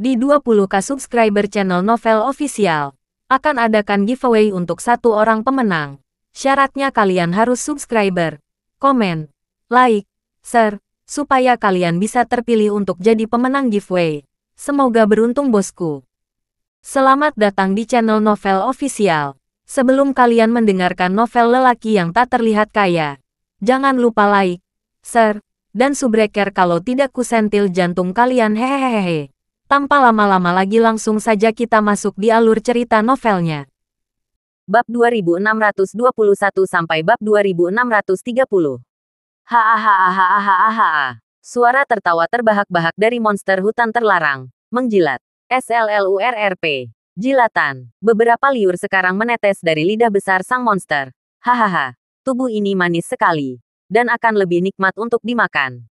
Di 20k subscriber channel Novel Official, akan adakan giveaway untuk satu orang pemenang. Syaratnya kalian harus subscriber, komen, like, share, supaya kalian bisa terpilih untuk jadi pemenang giveaway. Semoga beruntung bosku. Selamat datang di channel Novel Official. Sebelum kalian mendengarkan novel lelaki yang tak terlihat kaya, jangan lupa like, share, dan subbreaker kalau tidak kusentil jantung kalian hehehehe. Tanpa lama-lama lagi langsung saja kita masuk di alur cerita novelnya. Bab 2621 sampai bab 2630. Hahaha. Suara tertawa terbahak-bahak dari monster hutan terlarang, menjilat. SLLURRP. Jilatan. Beberapa liur sekarang menetes dari lidah besar sang monster. Hahaha. Tubuh ini manis sekali. Dan akan lebih nikmat untuk dimakan.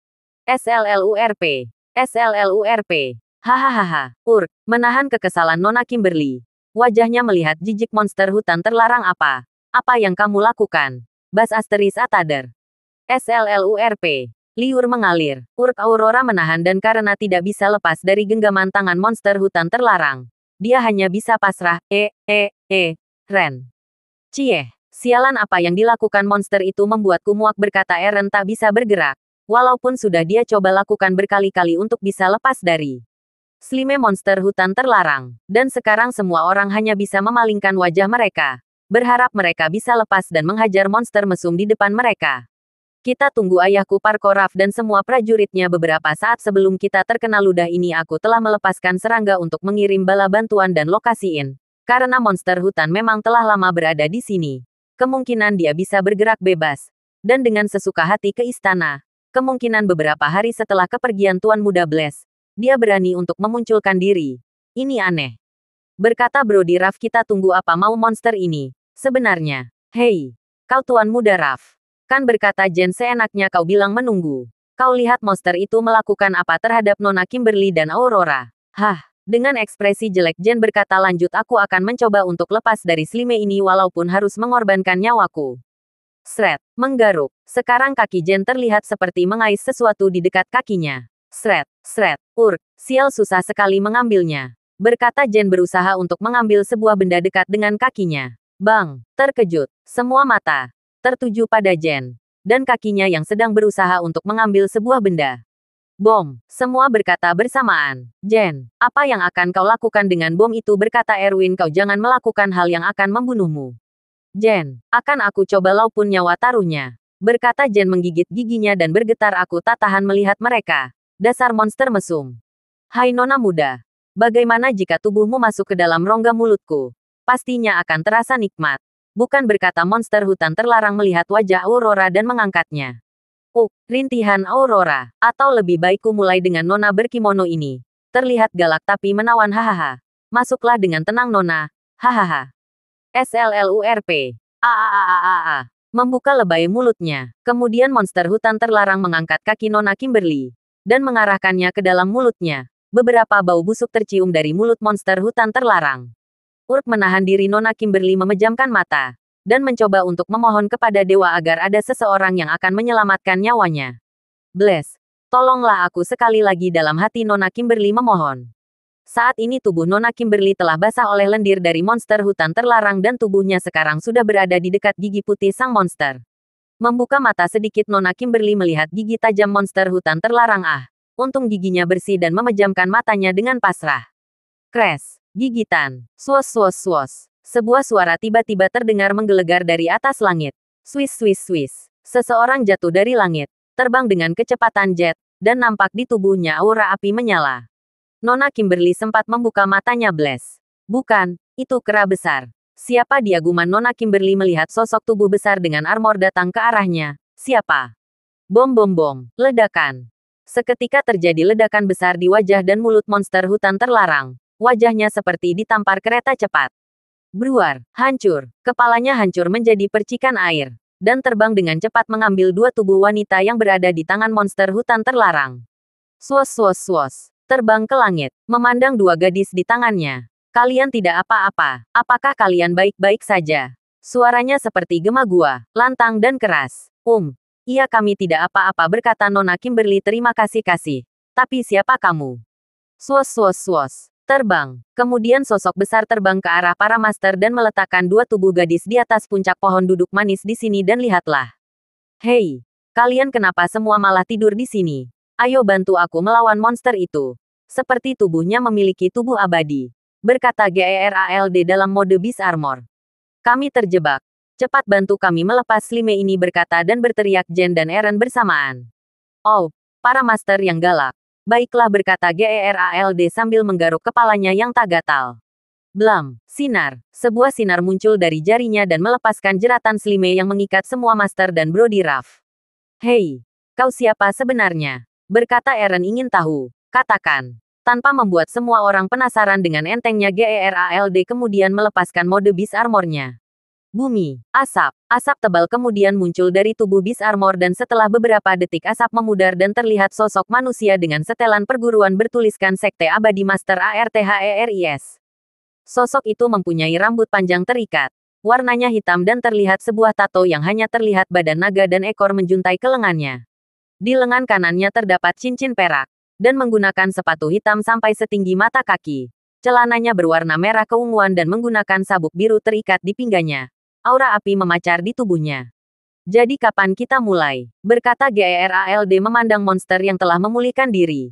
SLLURP. SLLURP. Hahaha. Menahan kekesalan Nona Kimberly. Wajahnya melihat jijik monster hutan terlarang apa. Apa yang kamu lakukan? Bas Asteris Atader. SLLURP. Liur mengalir. Aurora menahan dan karena tidak bisa lepas dari genggaman tangan monster hutan terlarang. Dia hanya bisa pasrah. Ren. Cieh. Sialan apa yang dilakukan monster itu membuatku muak berkata Eren tak bisa bergerak. Walaupun sudah dia coba lakukan berkali-kali untuk bisa lepas dari slime monster hutan terlarang. Dan sekarang semua orang hanya bisa memalingkan wajah mereka. Berharap mereka bisa lepas dan menghajar monster mesum di depan mereka. Kita tunggu ayahku Parkoraf dan semua prajuritnya beberapa saat sebelum kita terkena ludah ini aku telah melepaskan serangga untuk mengirim bala bantuan dan lokasiin. Karena monster hutan memang telah lama berada di sini. Kemungkinan dia bisa bergerak bebas. Dan dengan sesuka hati ke istana. Kemungkinan beberapa hari setelah kepergian Tuan Muda Bless. Dia berani untuk memunculkan diri. Ini aneh. Berkata Brody Ruff kita tunggu apa mau monster ini. Sebenarnya. Hei. Kau Tuan Muda Ruff. Kan berkata Jen seenaknya kau bilang menunggu. Kau lihat monster itu melakukan apa terhadap Nona Kimberly dan Aurora. Hah. Dengan ekspresi jelek Jen berkata lanjut aku akan mencoba untuk lepas dari slime ini walaupun harus mengorbankan nyawaku. Shred. Menggaruk. Sekarang kaki Jen terlihat seperti mengais sesuatu di dekat kakinya. Shred. Sial susah sekali mengambilnya. Berkata Jen berusaha untuk mengambil sebuah benda dekat dengan kakinya. Bang. Terkejut. Semua mata tertuju pada Jen. Dan kakinya yang sedang berusaha untuk mengambil sebuah benda. Bom. Semua berkata bersamaan. Jen. Apa yang akan kau lakukan dengan bom itu berkata Erwin kau jangan melakukan hal yang akan membunuhmu. Jen. Akan aku coba laupun nyawa taruhnya. Berkata Jen menggigit giginya dan bergetar aku tak tahan melihat mereka. Dasar monster mesum. Hai Nona muda. Bagaimana jika tubuhmu masuk ke dalam rongga mulutku? Pastinya akan terasa nikmat. Bukan berkata monster hutan terlarang melihat wajah Aurora dan mengangkatnya. Rintihan Aurora. Atau lebih baik ku mulai dengan Nona berkimono ini. Terlihat galak tapi menawan hahaha. Masuklah dengan tenang Nona. Hahaha. SLLURP. Membuka lebay mulutnya. Kemudian monster hutan terlarang mengangkat kaki Nona Kimberly. Dan mengarahkannya ke dalam mulutnya. Beberapa bau busuk tercium dari mulut monster hutan terlarang. Menahan diri Nona Kimberly memejamkan mata. Dan mencoba untuk memohon kepada dewa agar ada seseorang yang akan menyelamatkan nyawanya. Bless. Tolonglah aku sekali lagi dalam hati Nona Kimberly memohon. Saat ini tubuh Nona Kimberly telah basah oleh lendir dari monster hutan terlarang dan tubuhnya sekarang sudah berada di dekat gigi putih sang monster. Membuka mata sedikit Nona Kimberly melihat gigi tajam monster hutan terlarang Untung giginya bersih dan memejamkan matanya dengan pasrah. Crash. Gigitan. Swos. Sebuah suara tiba-tiba terdengar menggelegar dari atas langit. Swiss. Seseorang jatuh dari langit. Terbang dengan kecepatan jet. Dan nampak di tubuhnya aura api menyala. Nona Kimberly sempat membuka matanya Bless. Bukan, itu kera besar. Siapa dia guman Nona Kimberly melihat sosok tubuh besar dengan armor datang ke arahnya. Siapa? Bom. Ledakan. Seketika terjadi ledakan besar di wajah dan mulut monster hutan terlarang. Wajahnya seperti ditampar kereta cepat. Bruar. Hancur. Kepalanya hancur menjadi percikan air. Dan terbang dengan cepat mengambil dua tubuh wanita yang berada di tangan monster hutan terlarang. Swos. Terbang ke langit. Memandang dua gadis di tangannya. Kalian tidak apa-apa. Apakah kalian baik-baik saja? Suaranya seperti gema gua, lantang dan keras. Iya kami tidak apa-apa berkata Nona Kimberly terima kasih. Tapi siapa kamu? Swos swos swos. Terbang. Kemudian sosok besar terbang ke arah para master dan meletakkan dua tubuh gadis di atas puncak pohon. Duduk manis di sini dan lihatlah. Hei, kalian kenapa semua malah tidur di sini? Ayo bantu aku melawan monster itu. Seperti tubuhnya memiliki tubuh abadi. Berkata Gerald dalam mode Beast Armor. Kami terjebak. Cepat bantu kami melepas Slime ini, berkata dan berteriak Jen dan Eren bersamaan. Oh, para master yang galak. Baiklah, berkata Gerald sambil menggaruk kepalanya yang tak gatal. Blam, sinar. Sebuah sinar muncul dari jarinya dan melepaskan jeratan Slime yang mengikat semua master dan Brody Ruff. Hei, kau siapa sebenarnya? Berkata Eren ingin tahu. Katakan. Tanpa membuat semua orang penasaran dengan entengnya, Gerald kemudian melepaskan mode Beast Armor-nya. Bumi, asap. Asap tebal kemudian muncul dari tubuh Beast Armor dan setelah beberapa detik asap memudar dan terlihat sosok manusia dengan setelan perguruan bertuliskan Sekte Abadi Master ARTHERIS. Sosok itu mempunyai rambut panjang terikat. Warnanya hitam dan terlihat sebuah tato yang hanya terlihat badan naga dan ekor menjuntai ke lengannya. Di lengan kanannya terdapat cincin perak. Dan menggunakan sepatu hitam sampai setinggi mata kaki. Celananya berwarna merah keunguan dan menggunakan sabuk biru terikat di pinggangnya. Aura api memacar di tubuhnya. Jadi kapan kita mulai? Berkata Gerald memandang monster yang telah memulihkan diri.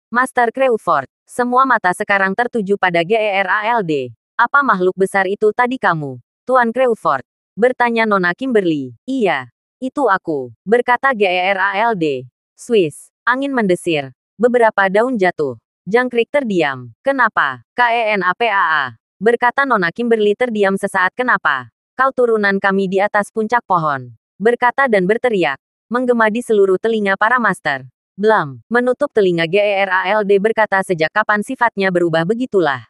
Master Crawford. Semua mata sekarang tertuju pada Gerald. Apa makhluk besar itu tadi kamu? Tuan Crawford. Bertanya Nona Kimberly. Iya. Itu aku. Berkata Gerald. Swiss. Angin mendesir. Beberapa daun jatuh. Jangkrik terdiam. Kenapa? KENAPAA. Berkata Nona Kimberly terdiam sesaat. Kenapa? Kau turunan kami di atas puncak pohon. Berkata dan berteriak. Menggema di seluruh telinga para master. Blam. Menutup telinga Gerald berkata, sejak kapan sifatnya berubah begitulah.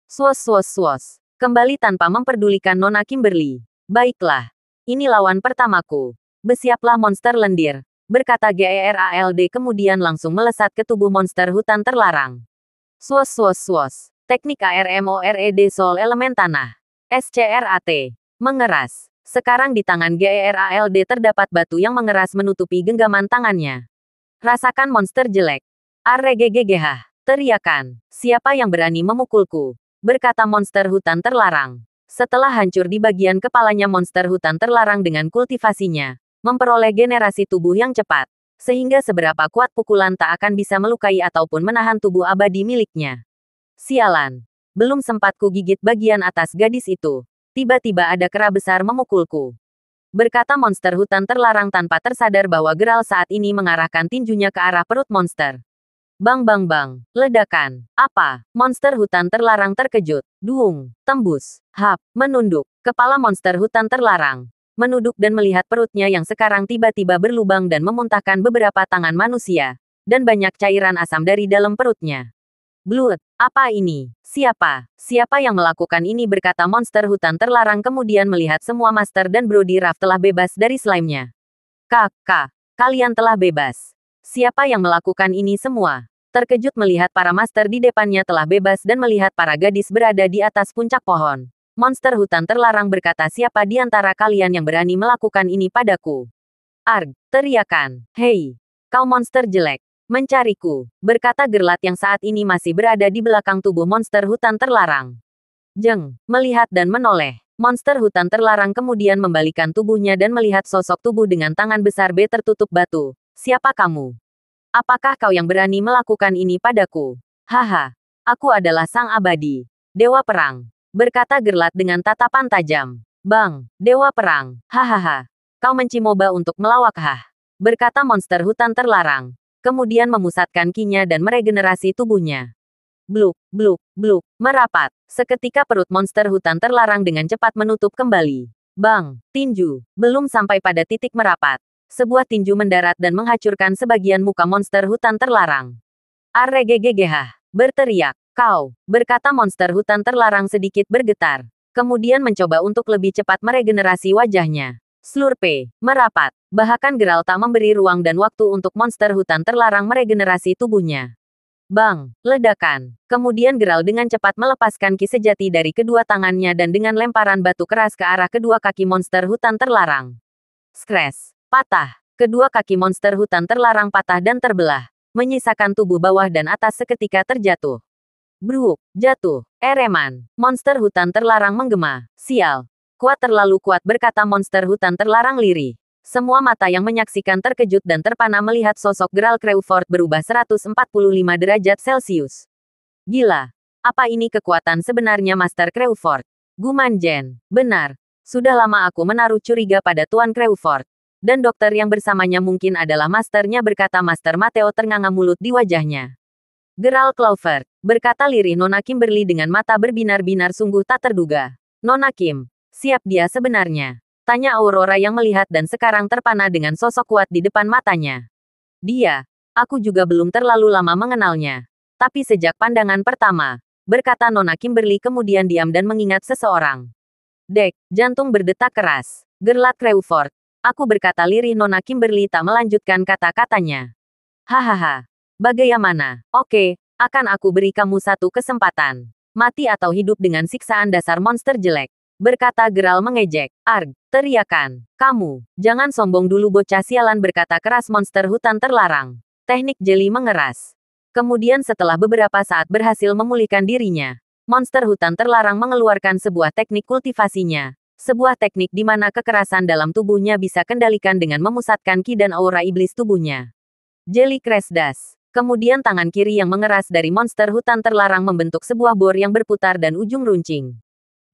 Swos swos swos. Kembali tanpa memperdulikan Nona Kimberly. Baiklah. Ini lawan pertamaku. Bersiaplah monster lendir. Berkata Gerald kemudian langsung melesat ke tubuh monster hutan terlarang. Swos swos swos. Teknik ARMORED Soul Elemen Tanah. SCRAT. Mengeras. Sekarang di tangan Gerald terdapat batu yang mengeras menutupi genggaman tangannya. Rasakan monster jelek. Arregegegeh. Teriakan. Siapa yang berani memukulku? Berkata monster hutan terlarang. Setelah hancur di bagian kepalanya, monster hutan terlarang dengan kultivasinya memperoleh generasi tubuh yang cepat. Sehingga seberapa kuat pukulan tak akan bisa melukai ataupun menahan tubuh abadi miliknya. Sialan. Belum sempat ku gigit bagian atas gadis itu. Tiba-tiba ada kera besar memukulku. Berkata monster hutan terlarang tanpa tersadar bahwa Geralt saat ini mengarahkan tinjunya ke arah perut monster. Bang bang bang. Ledakan. Apa? Monster hutan terlarang terkejut. Duung. Tembus. Hap. Menunduk. Kepala monster hutan terlarang menunduk dan melihat perutnya yang sekarang tiba-tiba berlubang dan memuntahkan beberapa tangan manusia. Dan banyak cairan asam dari dalam perutnya. Blood, apa ini? Siapa? Siapa yang melakukan ini? Berkata monster hutan terlarang kemudian melihat semua master dan Brody Ruff telah bebas dari slime-nya. Kakak, kalian telah bebas. Siapa yang melakukan ini semua? Terkejut melihat para master di depannya telah bebas dan melihat para gadis berada di atas puncak pohon. Monster hutan terlarang berkata, siapa di antara kalian yang berani melakukan ini padaku? Arg, teriakan. Hei, kau monster jelek. Mencariku, berkata Geralt yang saat ini masih berada di belakang tubuh monster hutan terlarang. Jeng, melihat dan menoleh. Monster hutan terlarang kemudian membalikan tubuhnya dan melihat sosok tubuh dengan tangan besar B tertutup batu. Siapa kamu? Apakah kau yang berani melakukan ini padaku? Haha, aku adalah sang abadi. Dewa perang. Berkata Geralt dengan tatapan tajam. Bang, dewa perang. Hahaha. Kau mencimoba untuk melawak hah? Berkata monster hutan terlarang. Kemudian memusatkan kinya dan meregenerasi tubuhnya. Bluk, bluk, bluk, merapat. Seketika perut monster hutan terlarang dengan cepat menutup kembali. Bang, tinju. Belum sampai pada titik merapat. Sebuah tinju mendarat dan menghancurkan sebagian muka monster hutan terlarang. Arregegegeh. Berteriak. Kau, berkata monster hutan terlarang sedikit bergetar. Kemudian mencoba untuk lebih cepat meregenerasi wajahnya. Slurpe, merapat. Bahkan Geralt tak memberi ruang dan waktu untuk monster hutan terlarang meregenerasi tubuhnya. Bang, ledakan. Kemudian Geralt dengan cepat melepaskan ki sejati dari kedua tangannya dan dengan lemparan batu keras ke arah kedua kaki monster hutan terlarang. Scratch, patah. Kedua kaki monster hutan terlarang patah dan terbelah. menyisakan tubuh bawah dan atas seketika terjatuh. Bruk, jatuh. Ereman. Monster hutan terlarang menggema. Sial. Kuat terlalu kuat, berkata monster hutan terlarang lirih. Semua mata yang menyaksikan terkejut dan terpana melihat sosok Geralt Crawford berubah 145 derajat Celcius. Gila. Apa ini kekuatan sebenarnya Master Crawford? Guman Jen. Benar. Sudah lama aku menaruh curiga pada Tuan Crawford. Dan dokter yang bersamanya mungkin adalah masternya, berkata Master Mateo ternganga mulut di wajahnya. Geralt Crawford, berkata lirih Nona Kimberly dengan mata berbinar-binar sungguh tak terduga. Nona Kim, siap dia sebenarnya? Tanya Aurora yang melihat dan sekarang terpana dengan sosok kuat di depan matanya. Dia, aku juga belum terlalu lama mengenalnya. Tapi sejak pandangan pertama, berkata Nona Kimberly kemudian diam dan mengingat seseorang. Dek, jantung berdetak keras. Geralt Crawford, aku, berkata lirih Nona Kimberly tak melanjutkan kata-katanya. Hahaha. Bagaimana? Oke, akan aku beri kamu satu kesempatan. Mati atau hidup dengan siksaan dasar monster jelek. Berkata Geralt mengejek. Arg, teriakan. Kamu, jangan sombong dulu bocah sialan, berkata keras monster hutan terlarang. Teknik jeli mengeras. Kemudian setelah beberapa saat berhasil memulihkan dirinya, monster hutan terlarang mengeluarkan sebuah teknik kultivasinya. Sebuah teknik di mana kekerasan dalam tubuhnya bisa kendalikan dengan memusatkan ki dan aura iblis tubuhnya. Jeli Crash Dash. Kemudian tangan kiri yang mengeras dari monster hutan terlarang membentuk sebuah bor yang berputar dan ujung runcing.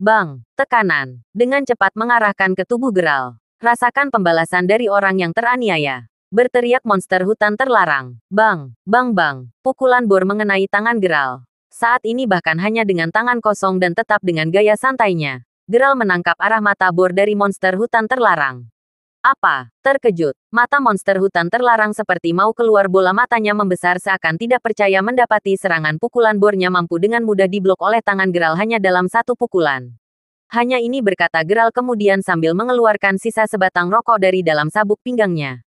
Bang, tekanan. Dengan cepat mengarahkan ke tubuh Geralt. Rasakan pembalasan dari orang yang teraniaya. Berteriak monster hutan terlarang. Bang, bang bang. Pukulan bor mengenai tangan Geralt. Saat ini bahkan hanya dengan tangan kosong dan tetap dengan gaya santainya, Geralt menangkap arah mata bor dari monster hutan terlarang. Apa? Terkejut. Mata monster hutan terlarang seperti mau keluar, bola matanya membesar seakan tidak percaya mendapati serangan pukulan bornya mampu dengan mudah diblok oleh tangan Geralt hanya dalam satu pukulan. Hanya ini, berkata Geralt kemudian sambil mengeluarkan sisa sebatang rokok dari dalam sabuk pinggangnya.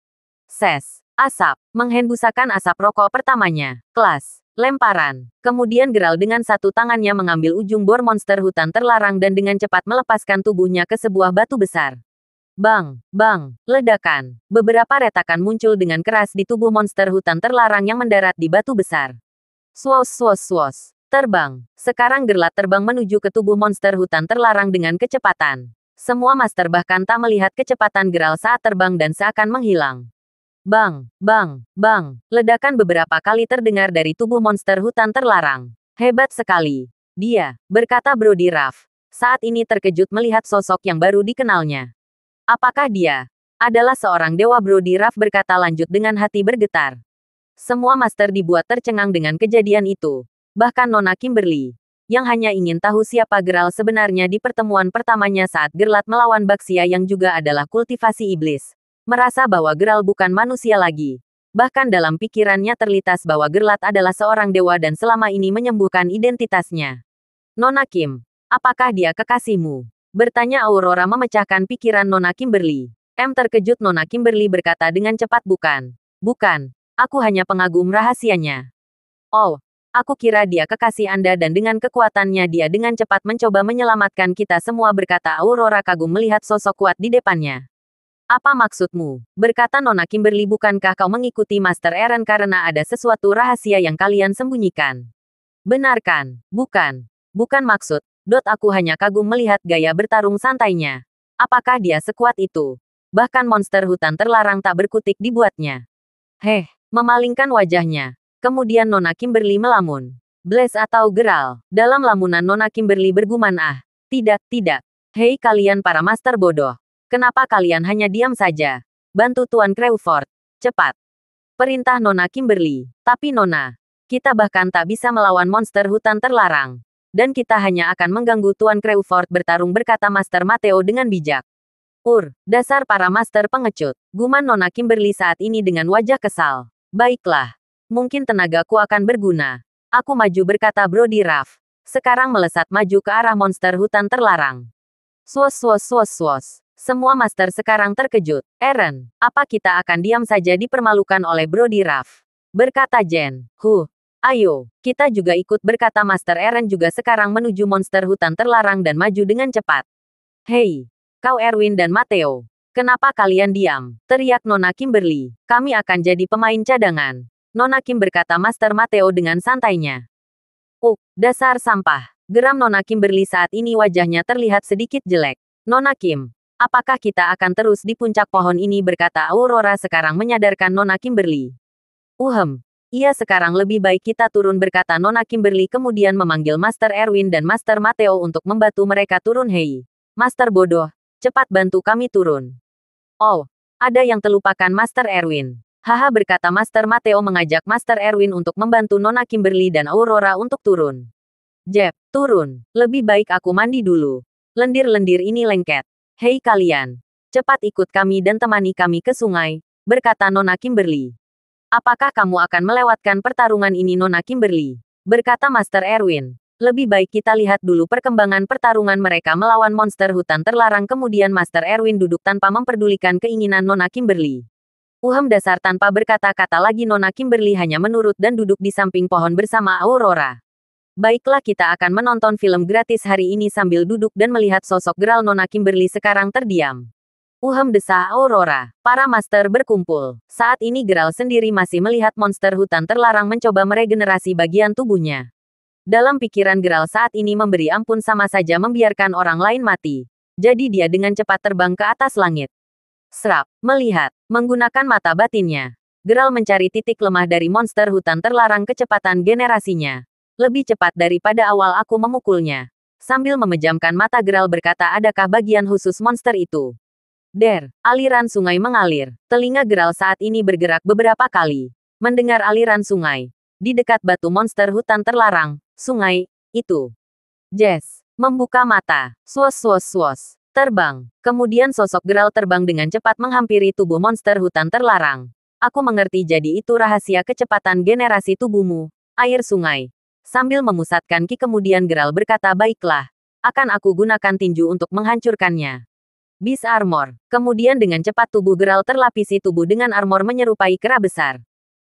Ses. Asap. Menghembusakan asap rokok pertamanya. Kelas. Lemparan. Kemudian Geralt dengan satu tangannya mengambil ujung bor monster hutan terlarang dan dengan cepat melepaskan tubuhnya ke sebuah batu besar. Bang, bang, ledakan. Beberapa retakan muncul dengan keras di tubuh monster hutan terlarang yang mendarat di batu besar. Swos swos swos. Terbang. Sekarang Geralt terbang menuju ke tubuh monster hutan terlarang dengan kecepatan. Semua master bahkan tak melihat kecepatan Geralt saat terbang dan seakan menghilang. Bang, bang, bang. Ledakan beberapa kali terdengar dari tubuh monster hutan terlarang. Hebat sekali. Dia, berkata Brody Ruff, saat ini terkejut melihat sosok yang baru dikenalnya. Apakah dia adalah seorang dewa? Brody Ruff berkata lanjut dengan hati bergetar. Semua master dibuat tercengang dengan kejadian itu. Bahkan Nona Kimberly, yang hanya ingin tahu siapa Geralt sebenarnya di pertemuan pertamanya saat Geralt melawan Baxia yang juga adalah kultivasi iblis, merasa bahwa Geralt bukan manusia lagi. Bahkan dalam pikirannya terlintas bahwa Geralt adalah seorang dewa dan selama ini menyembuhkan identitasnya. Nona Kim, apakah dia kekasihmu? Bertanya Aurora memecahkan pikiran Nona Kimberly. Terkejut Nona Kimberly berkata dengan cepat, bukan. Bukan. Aku hanya pengagum rahasianya. Oh, aku kira dia kekasih Anda dan dengan kekuatannya dia dengan cepat mencoba menyelamatkan kita semua, berkata Aurora kagum melihat sosok kuat di depannya. Apa maksudmu? Berkata Nona Kimberly, bukankah kau mengikuti Master Eren karena ada sesuatu rahasia yang kalian sembunyikan? Benarkan? Bukan. Bukan maksud. Aku hanya kagum melihat gaya bertarung santainya. Apakah dia sekuat itu? Bahkan monster hutan terlarang tak berkutik dibuatnya. Heh, memalingkan wajahnya. Kemudian Nona Kimberly melamun. Blaze atau Geralt? Dalam lamunan Nona Kimberly bergumam, tidak, tidak. Hei kalian para master bodoh. Kenapa kalian hanya diam saja? Bantu Tuan Crawford. Cepat. Perintah Nona Kimberly. Tapi Nona, kita bahkan tak bisa melawan monster hutan terlarang. Dan kita hanya akan mengganggu Tuan Crawford bertarung, berkata Master Mateo dengan bijak. Dasar para master pengecut. Guman Nona Kimberly saat ini dengan wajah kesal. Baiklah. Mungkin tenagaku akan berguna. Aku maju, berkata Brody Ruff. Sekarang melesat maju ke arah monster hutan terlarang. Swos swos swos swos. Semua master sekarang terkejut. Eren, apa kita akan diam saja dipermalukan oleh Brody Ruff? Berkata Jen. Ayo, kita juga ikut, berkata Master Eren juga sekarang menuju monster hutan terlarang dan maju dengan cepat. Hei, kau Erwin dan Mateo. Kenapa kalian diam? Teriak Nona Kimberly. Kami akan jadi pemain cadangan. Nona Kim berkata Master Mateo dengan santainya. Dasar sampah. Geram Nona Kimberly saat ini wajahnya terlihat sedikit jelek. Nona Kim, apakah kita akan terus di puncak pohon ini berkata Aurora sekarang menyadarkan Nona Kimberly. Iya sekarang lebih baik kita turun berkata Nona Kimberly kemudian memanggil Master Erwin dan Master Mateo untuk membantu mereka turun. Hei, Master bodoh, cepat bantu kami turun. Oh, ada yang terlupakan Master Erwin. Haha berkata Master Mateo mengajak Master Erwin untuk membantu Nona Kimberly dan Aurora untuk turun. Jeb, turun. Lebih baik aku mandi dulu. Lendir-lendir ini lengket. Hei kalian. Cepat ikut kami dan temani kami ke sungai, berkata Nona Kimberly. Apakah kamu akan melewatkan pertarungan ini Nona Kimberly? Berkata Master Erwin. Lebih baik kita lihat dulu perkembangan pertarungan mereka melawan monster hutan terlarang kemudian Master Erwin duduk tanpa memperdulikan keinginan Nona Kimberly. Dasar tanpa berkata-kata lagi Nona Kimberly hanya menurut dan duduk di samping pohon bersama Aurora. Baiklah kita akan menonton film gratis hari ini sambil duduk dan melihat sosok geral Nona Kimberly sekarang terdiam. Desah Aurora. Para master berkumpul. Saat ini geral sendiri masih melihat monster hutan terlarang mencoba meregenerasi bagian tubuhnya. Dalam pikiran geral saat ini memberi ampun sama saja membiarkan orang lain mati. Jadi dia dengan cepat terbang ke atas langit. Serap, melihat, menggunakan mata batinnya. Geral mencari titik lemah dari monster hutan terlarang kecepatan generasinya. Lebih cepat daripada awal aku memukulnya. Sambil memejamkan mata geral berkata adakah bagian khusus monster itu? Aliran sungai mengalir. Telinga geral saat ini bergerak beberapa kali. Mendengar aliran sungai. Di dekat batu monster hutan terlarang, sungai, itu. Jess, membuka mata. Swos. Terbang. Kemudian sosok geral terbang dengan cepat menghampiri tubuh monster hutan terlarang. Aku mengerti jadi itu rahasia kecepatan generasi tubuhmu. Air sungai. Sambil memusatkan ki kemudian geral berkata baiklah. Akan aku gunakan tinju untuk menghancurkannya. Beast Armor. Kemudian dengan cepat tubuh geral terlapisi tubuh dengan armor menyerupai kera besar.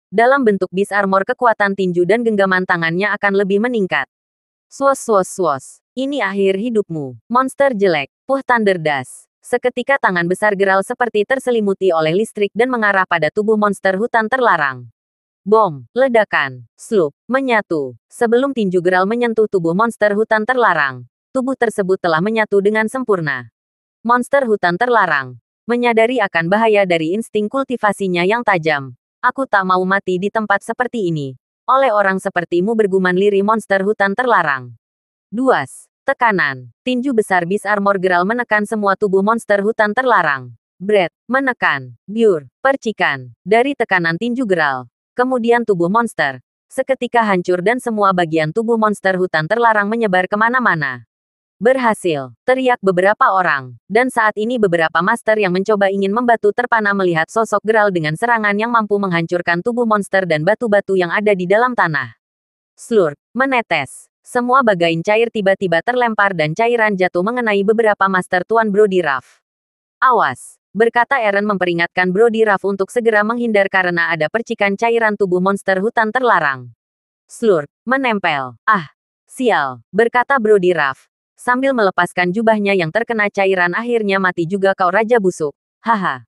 Dalam bentuk Beast Armor kekuatan tinju dan genggaman tangannya akan lebih meningkat. Swos. Ini akhir hidupmu. Monster jelek. Thunder Dash. Seketika tangan besar geral seperti terselimuti oleh listrik dan mengarah pada tubuh monster hutan terlarang. Bom, ledakan, slup, menyatu. Sebelum tinju geral menyentuh tubuh monster hutan terlarang, tubuh tersebut telah menyatu dengan sempurna. Monster hutan terlarang menyadari akan bahaya dari insting kultivasinya yang tajam. Aku tak mau mati di tempat seperti ini. Oleh orang sepertimu bergumam lirih monster hutan terlarang. Tekanan. Tinju besar Beast Armor geral menekan semua tubuh monster hutan terlarang. Menekan. Biur, percikan. Dari tekanan tinju geral. Kemudian tubuh monster seketika hancur dan semua bagian tubuh monster hutan terlarang menyebar kemana-mana. Berhasil, teriak beberapa orang. Dan saat ini beberapa master yang mencoba ingin membantu terpana melihat sosok geral dengan serangan yang mampu menghancurkan tubuh monster dan batu-batu yang ada di dalam tanah. Slurp, menetes. Semua bagain cair tiba-tiba terlempar dan cairan jatuh mengenai beberapa master Tuan Brody Ruff. Awas, berkata Eren memperingatkan Brody Ruff untuk segera menghindar karena ada percikan cairan tubuh monster hutan terlarang. Slurp, menempel. Sial, berkata Brody Ruff. Sambil melepaskan jubahnya yang terkena cairan akhirnya mati juga kau Raja Busuk. Haha.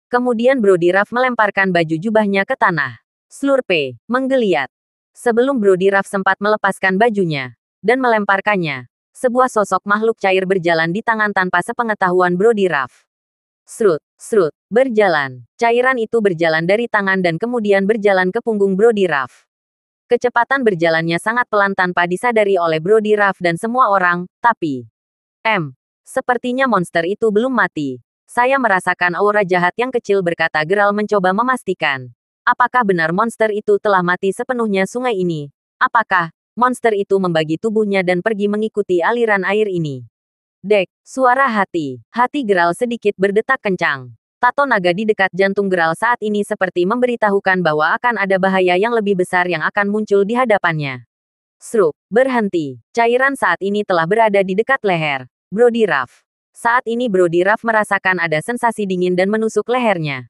Kemudian Brody Ruff melemparkan baju jubahnya ke tanah. Slurpe, menggeliat. Sebelum Brody Ruff sempat melepaskan bajunya dan melemparkannya, sebuah sosok makhluk cair berjalan di tangan tanpa sepengetahuan Brody Ruff. Srut, berjalan. Cairan itu berjalan dari tangan dan kemudian berjalan ke punggung Brody Ruff. Kecepatan berjalannya sangat pelan tanpa disadari oleh Brody Ruff dan semua orang, tapi... Sepertinya monster itu belum mati. Saya merasakan aura jahat yang kecil berkata geral mencoba memastikan. Apakah benar monster itu telah mati sepenuhnya sungai ini? Apakah monster itu membagi tubuhnya dan pergi mengikuti aliran air ini? Suara hati. Hati geral sedikit berdetak kencang. Tato naga di dekat jantung geral saat ini seperti memberitahukan bahwa akan ada bahaya yang lebih besar yang akan muncul di hadapannya. Srup, berhenti. Cairan saat ini telah berada di dekat leher Brody Ruff. Saat ini Brody Ruff merasakan ada sensasi dingin dan menusuk lehernya.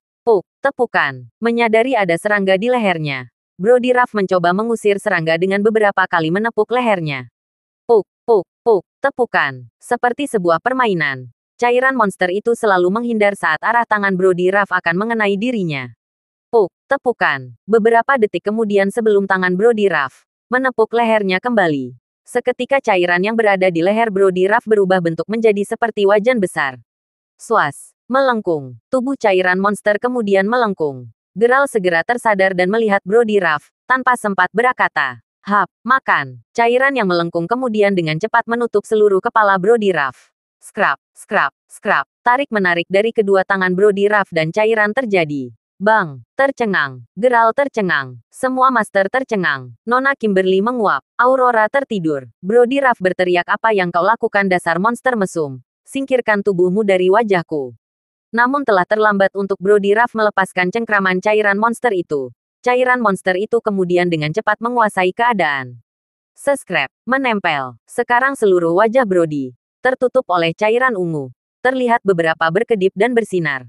Tepukan. Menyadari ada serangga di lehernya. Brody Ruff mencoba mengusir serangga dengan beberapa kali menepuk lehernya. Tepukan. Seperti sebuah permainan. Cairan monster itu selalu menghindar saat arah tangan Brody Ruff akan mengenai dirinya. Tepuk, tepukan. Beberapa detik kemudian sebelum tangan Brody Ruff menepuk lehernya kembali. Seketika cairan yang berada di leher Brody Ruff berubah bentuk menjadi seperti wajan besar. Swas, melengkung. Tubuh cairan monster kemudian melengkung. Geralt segera tersadar dan melihat Brody Ruff, tanpa sempat berkata, "Hap, makan." Cairan yang melengkung kemudian dengan cepat menutup seluruh kepala Brody Ruff. Scrap, scrap, scrap. Tarik-menarik dari kedua tangan Brody Ruff dan cairan terjadi. Bang, tercengang. Geralt tercengang. Semua master tercengang. Nona Kimberly menguap. Aurora tertidur. Brody Ruff berteriak, "Apa yang kau lakukan dasar monster mesum? Singkirkan tubuhmu dari wajahku." Namun telah terlambat untuk Brody Ruff melepaskan cengkraman cairan monster itu. Cairan monster itu kemudian dengan cepat menguasai keadaan. Seskrap, menempel. Sekarang seluruh wajah Brody tertutup oleh cairan ungu. Terlihat beberapa berkedip dan bersinar.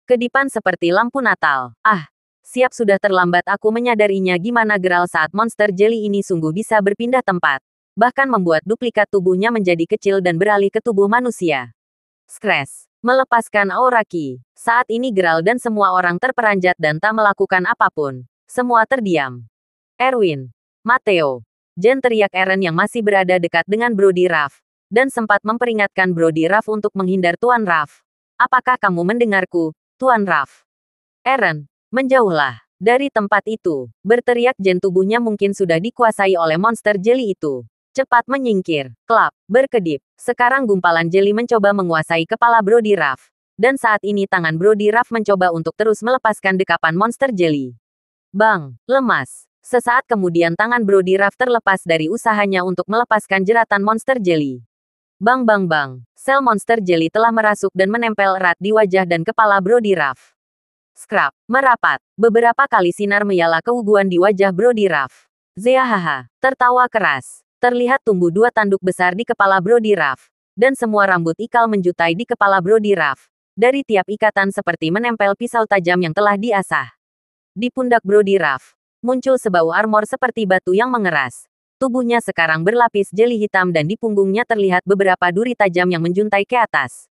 Kedipan seperti lampu Natal. Ah, siap, sudah terlambat aku menyadarinya gimana Geralt saat monster jelly ini sungguh bisa berpindah tempat. Bahkan membuat duplikat tubuhnya menjadi kecil dan beralih ke tubuh manusia. Scratch. Melepaskan aura ki. Saat ini Geralt dan semua orang terperanjat dan tak melakukan apapun. Semua terdiam. Erwin. Matteo. Jen, teriak Eren yang masih berada dekat dengan Brody Ruff. Dan sempat memperingatkan Brody Ruff untuk menghindar Tuan Ruff. Apakah kamu mendengarku, Tuan Ruff? Eren, menjauhlah dari tempat itu. Berteriak Jen, tubuhnya mungkin sudah dikuasai oleh monster jeli itu. Cepat menyingkir. Klap, berkedip. Sekarang gumpalan jeli mencoba menguasai kepala Brody Ruff. Dan saat ini tangan Brody Ruff mencoba untuk terus melepaskan dekapan monster jeli. Bang, lemas. Sesaat kemudian tangan Brody Ruff terlepas dari usahanya untuk melepaskan jeratan monster jeli. Bang bang bang. Sel monster jeli telah merasuk dan menempel erat di wajah dan kepala Brody Ruff. Scrap, merapat. Beberapa kali sinar menyala keuguan di wajah Brody Ruff. Zeahaha, tertawa keras. Terlihat tumbuh dua tanduk besar di kepala Brody Ruff. Dan semua rambut ikal menjutai di kepala Brody Ruff. Dari tiap ikatan seperti menempel pisau tajam yang telah diasah. Di pundak Brody Ruff muncul sebau armor seperti batu yang mengeras. Tubuhnya sekarang berlapis jeli hitam dan di punggungnya terlihat beberapa duri tajam yang menjuntai ke atas.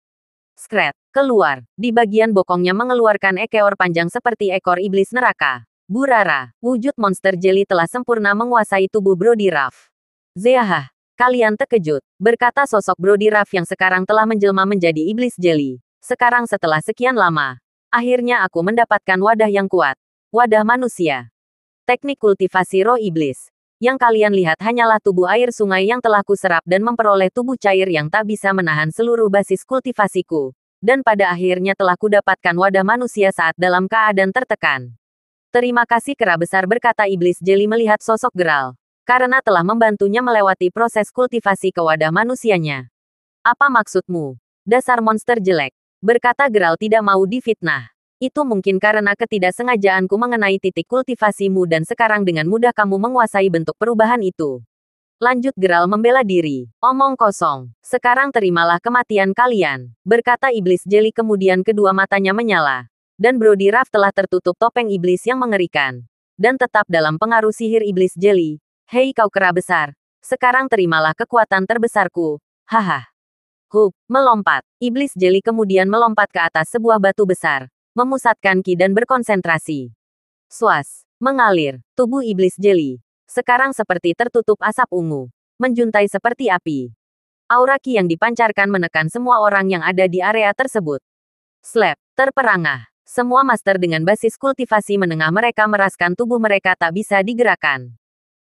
Skret, keluar. Di bagian bokongnya mengeluarkan ekor panjang seperti ekor iblis neraka. Burara, wujud monster jeli telah sempurna menguasai tubuh Brody Ruff. Zeahah, kalian terkejut, berkata sosok Brody Ruff yang sekarang telah menjelma menjadi iblis jeli. Sekarang setelah sekian lama, akhirnya aku mendapatkan wadah yang kuat. Wadah manusia. Teknik kultivasi roh iblis. Yang kalian lihat hanyalah tubuh air sungai yang telah kuserap dan memperoleh tubuh cair yang tak bisa menahan seluruh basis kultivasiku. Dan pada akhirnya telah kudapatkan wadah manusia saat dalam keadaan tertekan. Terima kasih kera besar, berkata iblis jeli melihat sosok Geralt. Karena telah membantunya melewati proses kultivasi ke wadah manusianya. Apa maksudmu? Dasar monster jelek. Berkata Geralt tidak mau difitnah. Itu mungkin karena ketidaksengajaanku mengenai titik kultivasimu dan sekarang dengan mudah kamu menguasai bentuk perubahan itu. Lanjut Geralt membela diri. Omong kosong. Sekarang terimalah kematian kalian. Berkata iblis jeli kemudian kedua matanya menyala. Dan Brody Ruff telah tertutup topeng iblis yang mengerikan. Dan tetap dalam pengaruh sihir iblis jeli. Hei kau kera besar. Sekarang terimalah kekuatan terbesarku. Haha. Hup, melompat. Iblis jeli kemudian melompat ke atas sebuah batu besar. Memusatkan ki dan berkonsentrasi. Swas, mengalir. Tubuh iblis jeli sekarang seperti tertutup asap ungu. Menjuntai seperti api. Aura ki yang dipancarkan menekan semua orang yang ada di area tersebut. Slap, terperangah. Semua master dengan basis kultivasi menengah mereka meraskan tubuh mereka tak bisa digerakkan.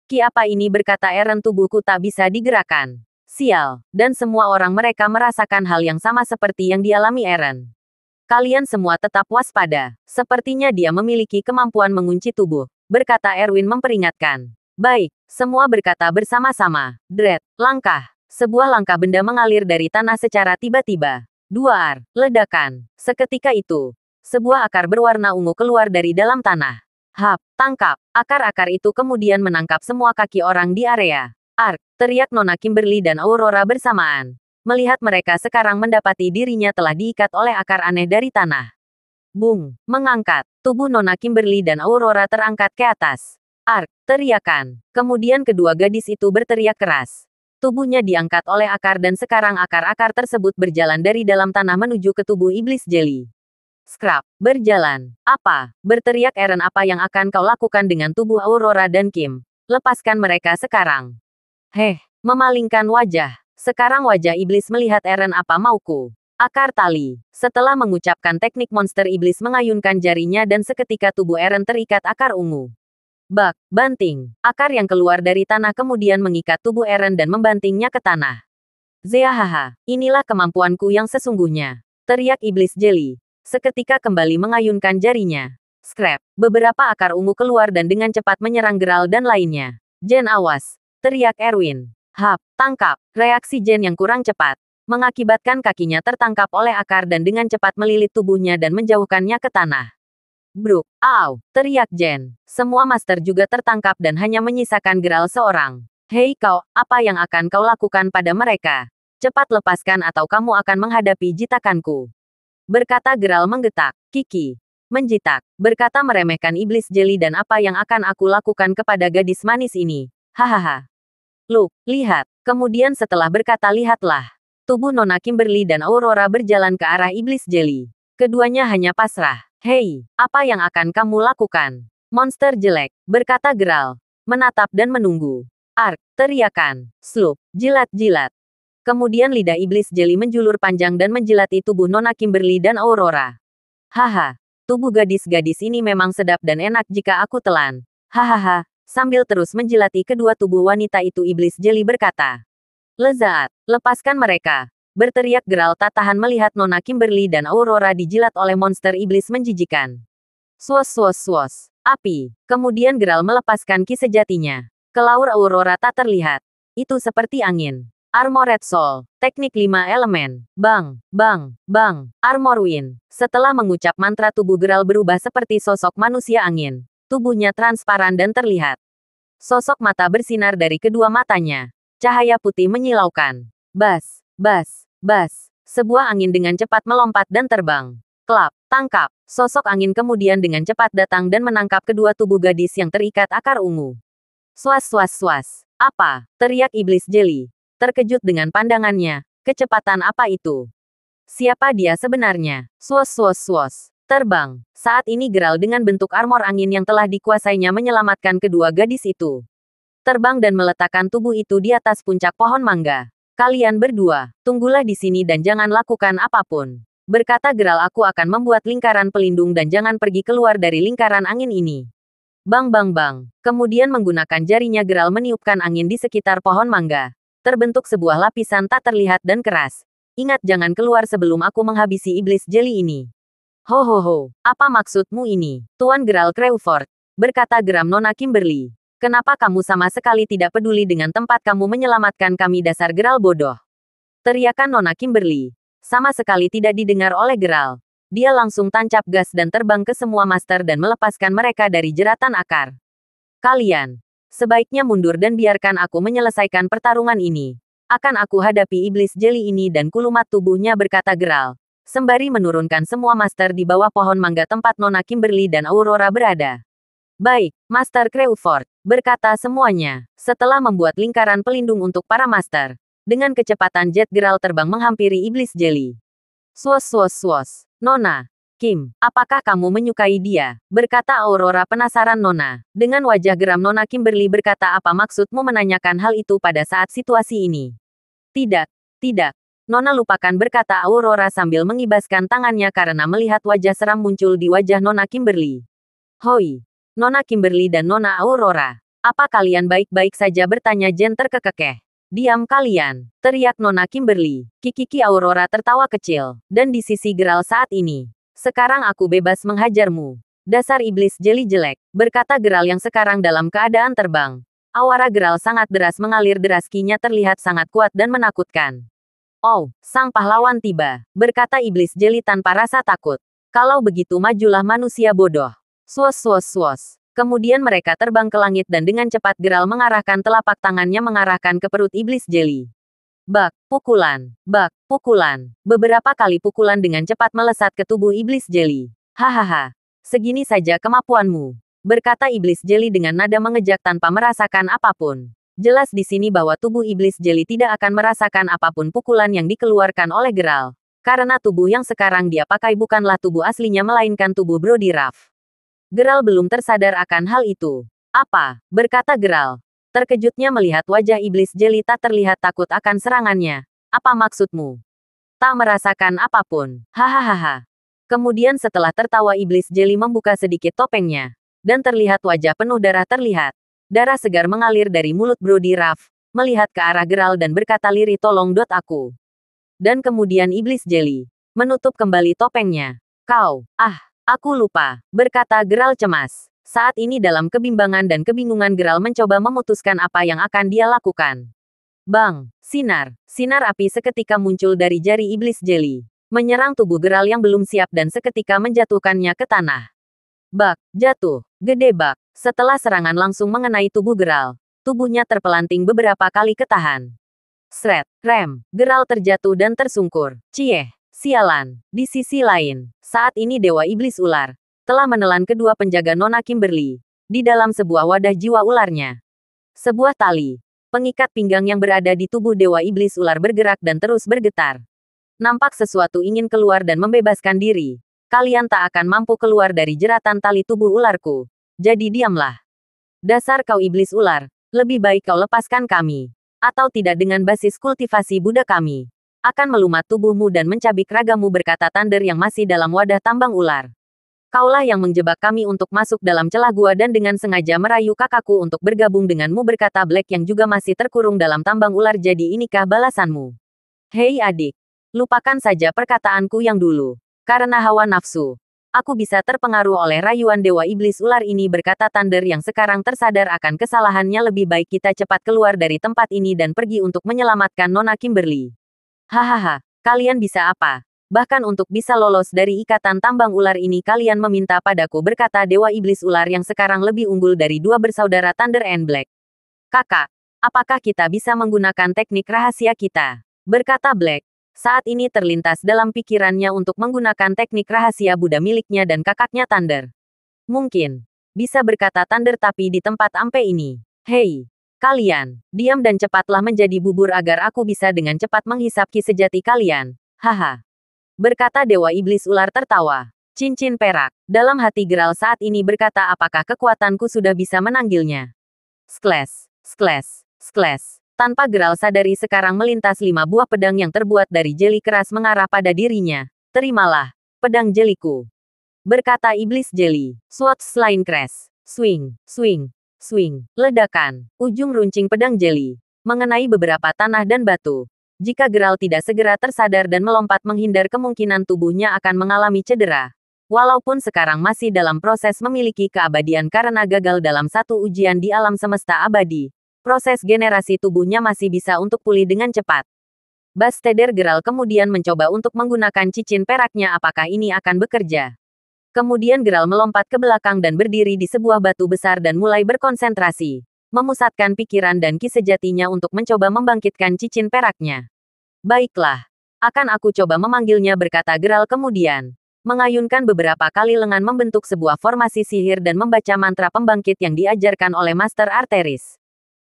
Ki apa ini, berkata Eren, tubuhku tak bisa digerakkan. Sial, dan semua orang mereka merasakan hal yang sama seperti yang dialami Eren. Kalian semua tetap waspada. Sepertinya dia memiliki kemampuan mengunci tubuh, berkata Erwin memperingatkan. Baik, semua berkata bersama-sama. Dread, langkah. Sebuah langkah benda mengalir dari tanah secara tiba-tiba. Duar, ledakan. Seketika itu, sebuah akar berwarna ungu keluar dari dalam tanah. Hap, tangkap. Akar-akar itu kemudian menangkap semua kaki orang di area. Ark, teriak Nona Kimberly dan Aurora bersamaan. Melihat mereka sekarang mendapati dirinya telah diikat oleh akar aneh dari tanah. Bung, mengangkat. Tubuh Nona Kimberly dan Aurora terangkat ke atas. Ark, teriakan. Kemudian kedua gadis itu berteriak keras. Tubuhnya diangkat oleh akar dan sekarang akar-akar tersebut berjalan dari dalam tanah menuju ke tubuh iblis jeli. Scrap. Berjalan. Apa? Berteriak Eren, apa yang akan kau lakukan dengan tubuh Aurora dan Kim? Lepaskan mereka sekarang. Heh, memalingkan wajah. Sekarang wajah iblis melihat Eren, apa mauku? Akar tali. Setelah mengucapkan teknik, monster iblis mengayunkan jarinya dan seketika tubuh Eren terikat akar ungu. Bak, banting. Akar yang keluar dari tanah kemudian mengikat tubuh Eren dan membantingnya ke tanah. Zeahaha, inilah kemampuanku yang sesungguhnya. Teriak iblis jeli. Seketika kembali mengayunkan jarinya. Scrap. Beberapa akar ungu keluar dan dengan cepat menyerang Geralt dan lainnya. Jen, awas. Teriak Erwin. Hap, tangkap. Reaksi Jen yang kurang cepat mengakibatkan kakinya tertangkap oleh akar dan dengan cepat melilit tubuhnya dan menjauhkannya ke tanah. Bruk, au, teriak Jen. Semua master juga tertangkap dan hanya menyisakan Geralt seorang. Hei kau, apa yang akan kau lakukan pada mereka? Cepat lepaskan atau kamu akan menghadapi jitakanku. Berkata Geralt menggetak. Kiki. Menjitak. Berkata meremehkan iblis jeli, dan apa yang akan aku lakukan kepada gadis manis ini? Hahaha. Look, lihat. Kemudian setelah berkata lihatlah. Tubuh Nona Kimberly dan Aurora berjalan ke arah iblis jeli. Keduanya hanya pasrah. Hei, apa yang akan kamu lakukan? Monster jelek. Berkata Geralt. Menatap dan menunggu. Ark, teriakan. Slup, jilat-jilat. Kemudian lidah iblis jeli menjulur panjang dan menjilati tubuh Nona Kimberly dan Aurora. Haha, tubuh gadis-gadis ini memang sedap dan enak jika aku telan. Hahaha, sambil terus menjilati kedua tubuh wanita itu iblis jeli berkata. Lezat, lepaskan mereka. Berteriak Geralt tak tahan melihat Nona Kimberly dan Aurora dijilat oleh monster iblis menjijikan. Swos swos swos, api. Kemudian Geralt melepaskan ki sejatinya. Kelaur Aurora tak terlihat. Itu seperti angin. Armored Soul, teknik 5 elemen. Bang, bang, bang, Armor Wind. Setelah mengucap mantra tubuh Geralt berubah seperti sosok manusia angin. Tubuhnya transparan dan terlihat. Sosok mata bersinar dari kedua matanya. Cahaya putih menyilaukan. Bas, bas, bas. Sebuah angin dengan cepat melompat dan terbang. Klap, tangkap. Sosok angin kemudian dengan cepat datang dan menangkap kedua tubuh gadis yang terikat akar ungu. Swas swas swas. Apa? Teriak iblis jeli. Terkejut dengan pandangannya. Kecepatan apa itu? Siapa dia sebenarnya? Swos swos swos. Terbang. Saat ini Geralt dengan bentuk armor angin yang telah dikuasainya menyelamatkan kedua gadis itu. Terbang dan meletakkan tubuh itu di atas puncak pohon mangga. Kalian berdua, tunggulah di sini dan jangan lakukan apapun. Berkata Geralt, aku akan membuat lingkaran pelindung dan jangan pergi keluar dari lingkaran angin ini. Bang bang bang. Kemudian menggunakan jarinya Geralt meniupkan angin di sekitar pohon mangga. Terbentuk sebuah lapisan tak terlihat dan keras. Ingat, jangan keluar sebelum aku menghabisi iblis jeli ini. Ho ho ho, apa maksudmu ini, Tuan Geralt Crawford? Berkata geram Nona Kimberly. Kenapa kamu sama sekali tidak peduli dengan tempat kamu menyelamatkan kami, dasar Geralt bodoh? Teriakan Nona Kimberly. Sama sekali tidak didengar oleh Geralt. Dia langsung tancap gas dan terbang ke semua master dan melepaskan mereka dari jeratan akar. Kalian sebaiknya mundur dan biarkan aku menyelesaikan pertarungan ini. Akan aku hadapi iblis jeli ini dan kulumat tubuhnya, berkata Geralt. Sembari menurunkan semua master di bawah pohon mangga tempat Nona Kimberly dan Aurora berada. Baik, Master Crawford, berkata semuanya. Setelah membuat lingkaran pelindung untuk para master. Dengan kecepatan jet Geralt terbang menghampiri iblis jeli. Swos swos swos. Nona. Kim, apakah kamu menyukai dia? Berkata Aurora penasaran. Nona. Dengan wajah geram Nona Kimberly berkata, apa maksudmu menanyakan hal itu pada saat situasi ini? Tidak, tidak. Nona lupakan, berkata Aurora sambil mengibaskan tangannya karena melihat wajah seram muncul di wajah Nona Kimberly. Hoi, Nona Kimberly dan Nona Aurora. Apa kalian baik-baik saja? Bertanya Jen terkekeh. Diam kalian, teriak Nona Kimberly. Kiki Aurora tertawa kecil. Dan di sisi Geralt saat ini. Sekarang aku bebas menghajarmu. Dasar iblis jeli jelek, berkata Geralt yang sekarang dalam keadaan terbang. Aura Geralt sangat deras mengalir deras, kinya terlihat sangat kuat dan menakutkan. Oh, sang pahlawan tiba, berkata iblis jeli tanpa rasa takut. Kalau begitu majulah manusia bodoh. Swos swos swos. Kemudian mereka terbang ke langit dan dengan cepat Geralt mengarahkan telapak tangannya mengarahkan ke perut iblis jeli. Bak, pukulan, bak, pukulan. Beberapa kali pukulan dengan cepat melesat ke tubuh iblis jeli. Hahaha, segini saja kemampuanmu, berkata iblis jeli dengan nada mengejek tanpa merasakan apapun. Jelas di sini bahwa tubuh iblis jeli tidak akan merasakan apapun pukulan yang dikeluarkan oleh Geralt. Karena tubuh yang sekarang dia pakai bukanlah tubuh aslinya melainkan tubuh Brody Ruff. Geralt belum tersadar akan hal itu. Apa? Berkata Geralt. Terkejutnya melihat wajah iblis jeli tak terlihat takut akan serangannya. Apa maksudmu? Tak merasakan apapun. Hahaha. Kemudian setelah tertawa iblis jeli membuka sedikit topengnya. Dan terlihat wajah penuh darah terlihat. Darah segar mengalir dari mulut Brody Ruff. Melihat ke arah Geralt dan berkata lirih tolong aku. Dan kemudian iblis jeli menutup kembali topengnya. Kau, aku lupa, berkata Geralt cemas. Saat ini dalam kebimbangan dan kebingungan Geralt mencoba memutuskan apa yang akan dia lakukan. Bang, sinar api seketika muncul dari jari iblis jeli. Menyerang tubuh Geralt yang belum siap dan seketika menjatuhkannya ke tanah. Bak, jatuh, gede bak. Setelah serangan langsung mengenai tubuh Geralt, tubuhnya terpelanting beberapa kali ketahan. Sret, rem, Geralt terjatuh dan tersungkur. Cieh, sialan. Di sisi lain, saat ini Dewa Iblis Ular telah menelan kedua penjaga Nona Kimberly di dalam sebuah wadah jiwa ularnya. Sebuah tali pengikat pinggang yang berada di tubuh Dewa Iblis Ular bergerak dan terus bergetar. Nampak sesuatu ingin keluar dan membebaskan diri. Kalian tak akan mampu keluar dari jeratan tali tubuh ularku. Jadi diamlah. Dasar kau iblis ular, lebih baik kau lepaskan kami. Atau tidak dengan basis kultivasi Buddha kami akan melumat tubuhmu dan mencabik ragamu berkata Thunder yang masih dalam wadah tambang ular. Kaulah yang menjebak kami untuk masuk dalam celah gua dan dengan sengaja merayu kakakku untuk bergabung denganmu berkata Black yang juga masih terkurung dalam tambang ular jadi inikah balasanmu? Hei adik, lupakan saja perkataanku yang dulu. Karena hawa nafsu, aku bisa terpengaruh oleh rayuan Dewa Iblis Ular ini berkata Thunder yang sekarang tersadar akan kesalahannya lebih baik kita cepat keluar dari tempat ini dan pergi untuk menyelamatkan Nona Kimberly. Hahaha, kalian bisa apa? Bahkan untuk bisa lolos dari ikatan tambang ular ini kalian meminta padaku berkata Dewa Iblis Ular yang sekarang lebih unggul dari dua bersaudara Thunder and Black. Kakak, apakah kita bisa menggunakan teknik rahasia kita? Berkata Black. Saat ini terlintas dalam pikirannya untuk menggunakan teknik rahasia Buddha miliknya dan kakaknya Thunder. Mungkin bisa berkata Thunder tapi di tempat ampe ini. Hei, kalian, diam dan cepatlah menjadi bubur agar aku bisa dengan cepat menghisap ki sejati kalian. Haha. Berkata Dewa Iblis Ular tertawa. Cincin perak. Dalam hati Geralt saat ini berkata apakah kekuatanku sudah bisa menanggilnya. Sklash, sklash, sklash. Tanpa Geralt sadari sekarang melintas 5 buah pedang yang terbuat dari jeli keras mengarah pada dirinya. Terimalah, pedang jeliku. Berkata iblis jeli. Sword Slain Crash. Swing, swing, swing. Ledakan. Ujung runcing pedang jeli mengenai beberapa tanah dan batu. Jika Geralt tidak segera tersadar dan melompat menghindar kemungkinan tubuhnya akan mengalami cedera. Walaupun sekarang masih dalam proses memiliki keabadian karena gagal dalam satu ujian di alam semesta abadi. Proses generasi tubuhnya masih bisa untuk pulih dengan cepat. Basteder Geralt kemudian mencoba untuk menggunakan cincin peraknya apakah ini akan bekerja. Kemudian Geralt melompat ke belakang dan berdiri di sebuah batu besar dan mulai berkonsentrasi. Memusatkan pikiran dan ki sejatinya untuk mencoba membangkitkan cincin peraknya. Baiklah. Akan aku coba memanggilnya berkata Geralt kemudian. Mengayunkan beberapa kali lengan membentuk sebuah formasi sihir dan membaca mantra pembangkit yang diajarkan oleh Master Arteris.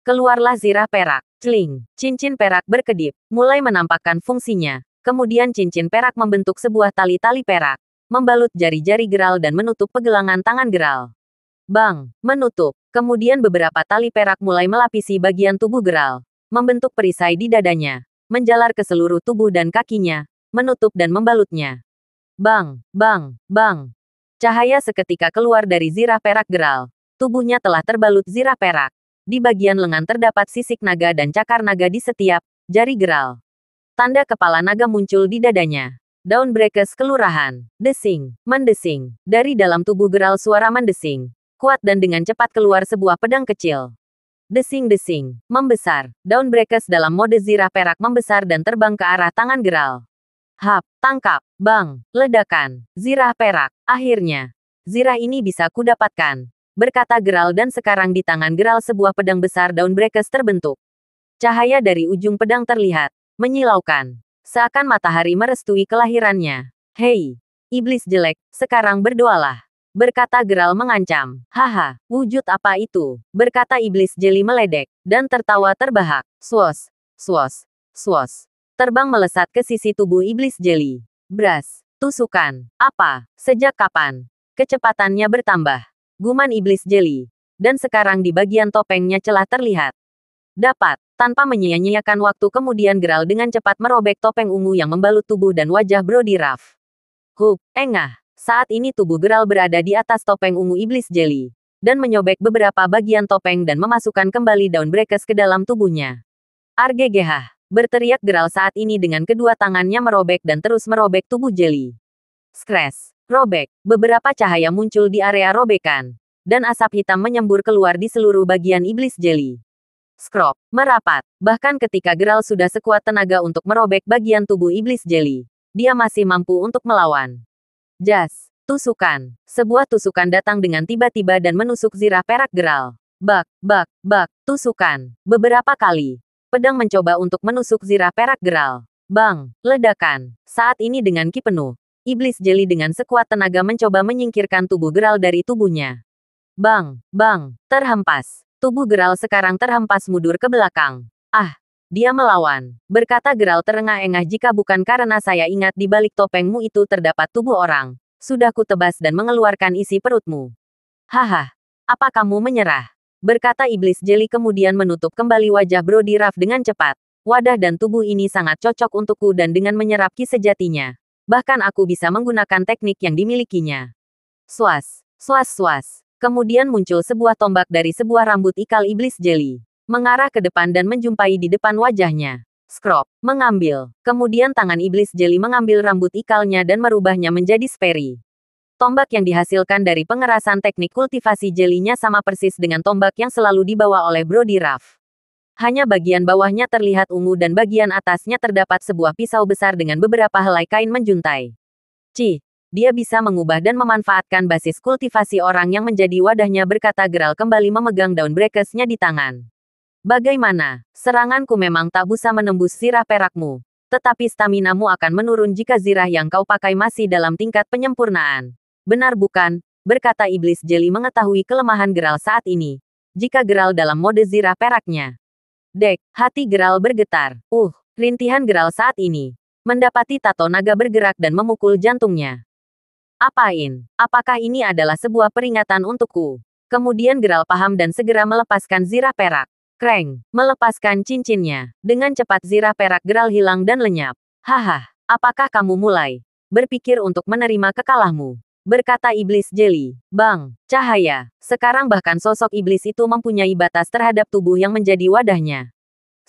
Keluarlah zirah perak. Cling. Cincin perak berkedip. Mulai menampakkan fungsinya. Kemudian cincin perak membentuk sebuah tali-tali perak. Membalut jari-jari Geralt dan menutup pegelangan tangan Geralt. Bang. Menutup. Kemudian beberapa tali perak mulai melapisi bagian tubuh Geralt. Membentuk perisai di dadanya. Menjalar ke seluruh tubuh dan kakinya. Menutup dan membalutnya. Bang. Bang. Bang. Cahaya seketika keluar dari zirah perak Geralt. Tubuhnya telah terbalut zirah perak. Di bagian lengan terdapat sisik naga dan cakar naga di setiap jari Geralt. Tanda kepala naga muncul di dadanya. Dawnbreakers Kelurahan. Desing. Mendesing. Dari dalam tubuh Geralt suara mendesing. Kuat dan dengan cepat keluar sebuah pedang kecil. Desing-desing. Membesar. Dawnbreakers dalam mode zirah perak membesar dan terbang ke arah tangan Geralt. Hap. Tangkap. Bang. Ledakan. Zirah perak. Akhirnya. Zirah ini bisa kudapatkan. Berkata Geralt dan sekarang di tangan Geralt sebuah pedang besar Dawnbreakers terbentuk. Cahaya dari ujung pedang terlihat. Menyilaukan. Seakan matahari merestui kelahirannya. Hei. Iblis jelek, sekarang berdoalah. Berkata Geralt mengancam. Haha, wujud apa itu? Berkata iblis jeli meledek. Dan tertawa terbahak. Swos. Swos. Swos. terbang melesat ke sisi tubuh iblis jeli. Bras, tusukan. Apa? Sejak kapan? Kecepatannya bertambah. Guman iblis jeli. Dan sekarang di bagian topengnya celah terlihat. Dapat, tanpa menyia-nyiakan waktu kemudian Geralt dengan cepat merobek topeng ungu yang membalut tubuh dan wajah Brody Ruff. Engah. Saat ini tubuh Geralt berada di atas topeng ungu iblis jeli. Dan menyobek beberapa bagian topeng dan memasukkan kembali daun brekes ke dalam tubuhnya. Argegehah. Berteriak Geralt saat ini dengan kedua tangannya merobek dan terus merobek tubuh jeli. Skres. Robek. Beberapa cahaya muncul di area robekan. Dan asap hitam menyembur keluar di seluruh bagian iblis jeli. Skrop. Merapat. Bahkan ketika Geralt sudah sekuat tenaga untuk merobek bagian tubuh iblis jeli, dia masih mampu untuk melawan. Jas. Tusukan. Sebuah tusukan datang dengan tiba-tiba dan menusuk zirah perak Geralt. Bak, bak, bak. Tusukan. Beberapa kali. Pedang mencoba untuk menusuk zirah perak Geralt. Bang. Ledakan. Saat ini dengan ki penuh. Iblis jeli dengan sekuat tenaga mencoba menyingkirkan tubuh Geralt dari tubuhnya. Bang. Bang. Terhempas. Tubuh Geralt sekarang terhempas mundur ke belakang. Ah. Dia melawan. Berkata Geralt terengah-engah, jika bukan karena saya ingat di balik topengmu itu terdapat tubuh orang. Sudah kutebas dan mengeluarkan isi perutmu. Haha. Apa kamu menyerah? Berkata iblis jeli kemudian menutup kembali wajah Brody Ruff dengan cepat. Wadah dan tubuh ini sangat cocok untukku dan dengan menyerap ki sejatinya. Bahkan aku bisa menggunakan teknik yang dimilikinya. Swas. Swas swas. Kemudian muncul sebuah tombak dari sebuah rambut ikal iblis jeli. Mengarah ke depan dan menjumpai di depan wajahnya. Skrop. Mengambil. Kemudian tangan iblis jeli mengambil rambut ikalnya dan merubahnya menjadi speri. Tombak yang dihasilkan dari pengerasan teknik kultivasi jelinya sama persis dengan tombak yang selalu dibawa oleh Brody Ruff. Hanya bagian bawahnya terlihat ungu dan bagian atasnya terdapat sebuah pisau besar dengan beberapa helai kain menjuntai. Dia bisa mengubah dan memanfaatkan basis kultivasi orang yang menjadi wadahnya, berkata Geralt kembali memegang daun brekesnya di tangan. Bagaimana? Seranganku memang tak bisa menembus zirah perakmu. Tetapi staminamu akan menurun jika zirah yang kau pakai masih dalam tingkat penyempurnaan. Benar bukan? Berkata iblis jeli mengetahui kelemahan Geralt saat ini. Jika Geralt dalam mode zirah peraknya. Dek, hati Geralt bergetar. Rintihan Geralt saat ini. Mendapati tato naga bergerak dan memukul jantungnya. Apakah ini adalah sebuah peringatan untukku? Kemudian Geralt paham dan segera melepaskan zirah perak. Kreng, melepaskan cincinnya. Dengan cepat zirah perak Geralt hilang dan lenyap. Haha, apakah kamu mulai berpikir untuk menerima kekalahmu? Berkata iblis jeli. Bang, cahaya. Sekarang bahkan sosok iblis itu mempunyai batas terhadap tubuh yang menjadi wadahnya.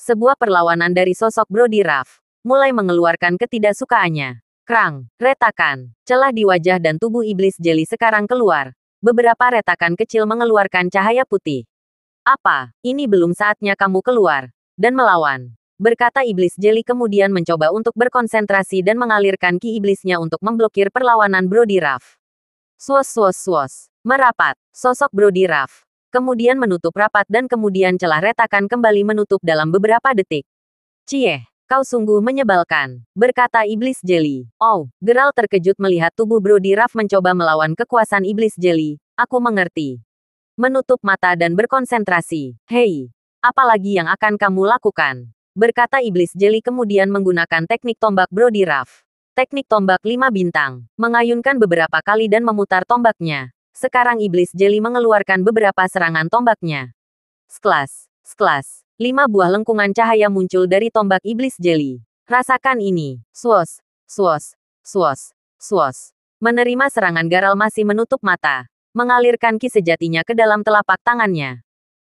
Sebuah perlawanan dari sosok Brody Ruff mulai mengeluarkan ketidaksukaannya. Krang, retakan. Celah di wajah dan tubuh iblis jeli sekarang keluar. Beberapa retakan kecil mengeluarkan cahaya putih. Apa? Ini belum saatnya kamu keluar dan melawan. Berkata iblis jeli kemudian mencoba untuk berkonsentrasi dan mengalirkan ki iblisnya untuk memblokir perlawanan Brody Ruff. Swos swos swos. Merapat. Sosok Brody Ruff kemudian menutup rapat dan kemudian celah retakan kembali menutup dalam beberapa detik. Cieh, kau sungguh menyebalkan. Berkata iblis jeli. Geralt terkejut melihat tubuh Brody Ruff mencoba melawan kekuasaan iblis jeli. Aku mengerti. Menutup mata dan berkonsentrasi. Hei, apalagi yang akan kamu lakukan? Berkata iblis jeli kemudian menggunakan teknik tombak Brody Ruff. Teknik tombak 5 bintang. Mengayunkan beberapa kali dan memutar tombaknya. Sekarang iblis jeli mengeluarkan beberapa serangan tombaknya. Sklas. Sklas. 5 buah lengkungan cahaya muncul dari tombak iblis jeli. Rasakan ini. Swos. Swos. Swos. Swos. Menerima serangan Geralt masih menutup mata. Mengalirkan ki sejatinya ke dalam telapak tangannya.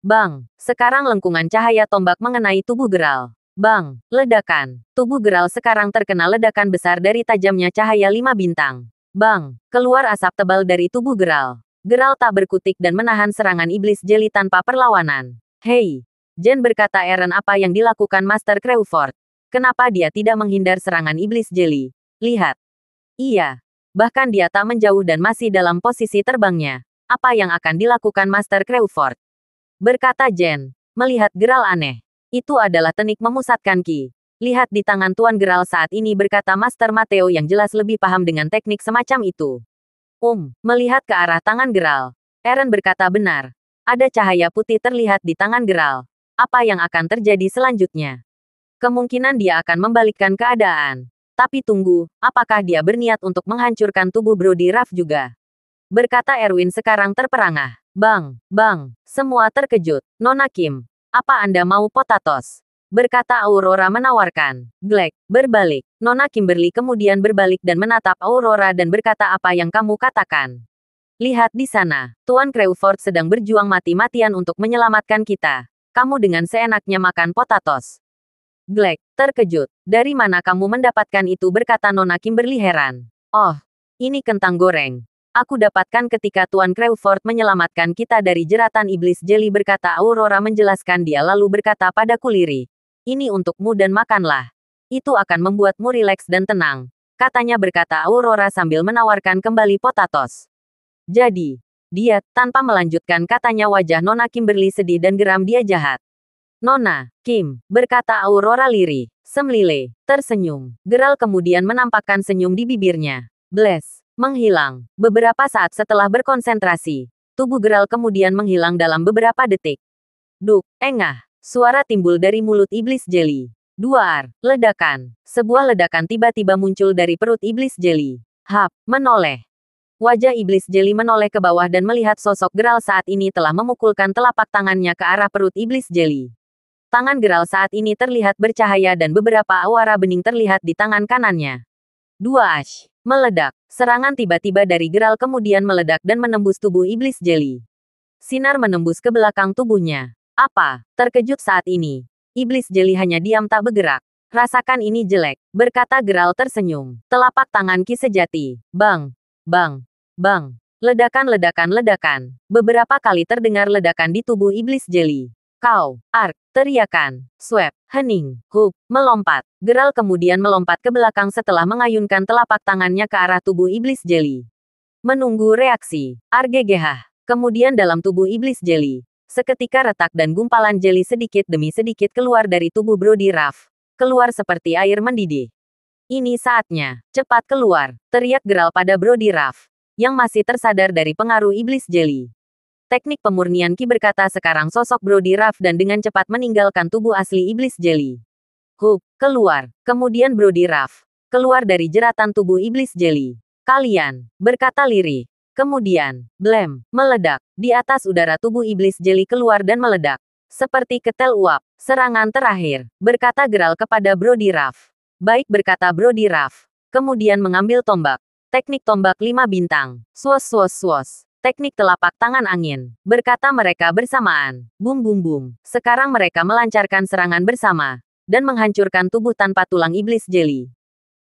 Bang. Sekarang lengkungan cahaya tombak mengenai tubuh Geralt. Bang, ledakan. Tubuh Geralt sekarang terkena ledakan besar dari tajamnya cahaya 5 bintang. Bang, keluar asap tebal dari tubuh Geralt. Geralt tak berkutik dan menahan serangan iblis jeli tanpa perlawanan. Hei, Jen, berkata Eren, apa yang dilakukan Master Crawford? Kenapa dia tidak menghindar serangan iblis jeli? Lihat. Iya. Bahkan dia tak menjauh dan masih dalam posisi terbangnya. Apa yang akan dilakukan Master Crawford? Berkata Jen, melihat Geralt aneh. Itu adalah teknik memusatkan ki. Lihat di tangan Tuan Geralt saat ini, berkata Master Mateo yang jelas lebih paham dengan teknik semacam itu. Melihat ke arah tangan Geralt. Eren berkata benar. Ada cahaya putih terlihat di tangan Geralt. Apa yang akan terjadi selanjutnya? Kemungkinan dia akan membalikkan keadaan. Tapi tunggu, apakah dia berniat untuk menghancurkan tubuh Brody Ruff juga? Berkata Erwin sekarang terperangah. Bang, bang, semua terkejut. Nona Kim, apa Anda mau potatos? Berkata Aurora menawarkan. Black, berbalik. Nona Kimberly kemudian berbalik dan menatap Aurora dan berkata apa yang kamu katakan. Lihat di sana, Tuan Crawford sedang berjuang mati-matian untuk menyelamatkan kita. Kamu dengan seenaknya makan potatos. Black, terkejut. Dari mana kamu mendapatkan itu? Berkata Nona Kimberly heran. Oh, ini kentang goreng. Aku dapatkan ketika Tuan Crawford menyelamatkan kita dari jeratan iblis jeli, berkata Aurora menjelaskan. Dia lalu berkata padaku, Liri. Ini untukmu dan makanlah. Itu akan membuatmu rileks dan tenang. Katanya, berkata Aurora sambil menawarkan kembali potatos. Jadi, dia, tanpa melanjutkan katanya, wajah Nona Kimberly sedih dan geram. Dia jahat. Nona, Kim, berkata Aurora lirih. Semlile, tersenyum. Geralt kemudian menampakkan senyum di bibirnya. Bless, menghilang. Beberapa saat setelah berkonsentrasi, tubuh Geralt kemudian menghilang dalam beberapa detik. Duk, engah. Suara timbul dari mulut iblis jeli. Duar, ledakan. Sebuah ledakan tiba-tiba muncul dari perut iblis jeli. Hap, menoleh. Wajah iblis jeli menoleh ke bawah dan melihat sosok Geralt saat ini telah memukulkan telapak tangannya ke arah perut iblis jeli. Tangan Geralt saat ini terlihat bercahaya dan beberapa aura bening terlihat di tangan kanannya. Dua ash, meledak. Serangan tiba-tiba dari Geralt kemudian meledak dan menembus tubuh iblis jeli. Sinar menembus ke belakang tubuhnya. Apa? Terkejut saat ini. Iblis jeli hanya diam tak bergerak. Rasakan ini jelek, berkata Geralt tersenyum. Telapak tangan Ki sejati. Bang. Bang. Bang. Ledakan. Beberapa kali terdengar ledakan di tubuh iblis jeli. Kau, Ark, teriakan. Swap, hening, hup, melompat. Geralt kemudian melompat ke belakang setelah mengayunkan telapak tangannya ke arah tubuh iblis jeli. Menunggu reaksi. Argegehah. Kemudian dalam tubuh iblis jeli. Seketika retak dan gumpalan jeli sedikit demi sedikit keluar dari tubuh Brody Ruff. Keluar seperti air mendidih. Ini saatnya. Cepat keluar, teriak Geralt pada Brody Ruff yang masih tersadar dari pengaruh iblis jeli. Teknik pemurnian Ki, berkata sekarang sosok Brody Ruff dan dengan cepat meninggalkan tubuh asli iblis jeli. Hup, keluar. Kemudian Brody Ruff keluar dari jeratan tubuh iblis jeli. Kalian, berkata lirih. Kemudian, blam, meledak. Di atas udara tubuh iblis jeli keluar dan meledak. Seperti ketel uap. Serangan terakhir, berkata Geralt kepada Brody Ruff. Baik, berkata Brody Ruff. Kemudian mengambil tombak. Teknik tombak 5 bintang. Swos. Teknik telapak tangan angin. Berkata mereka bersamaan. Bum bum bum. Sekarang mereka melancarkan serangan bersama. Dan menghancurkan tubuh tanpa tulang iblis jeli.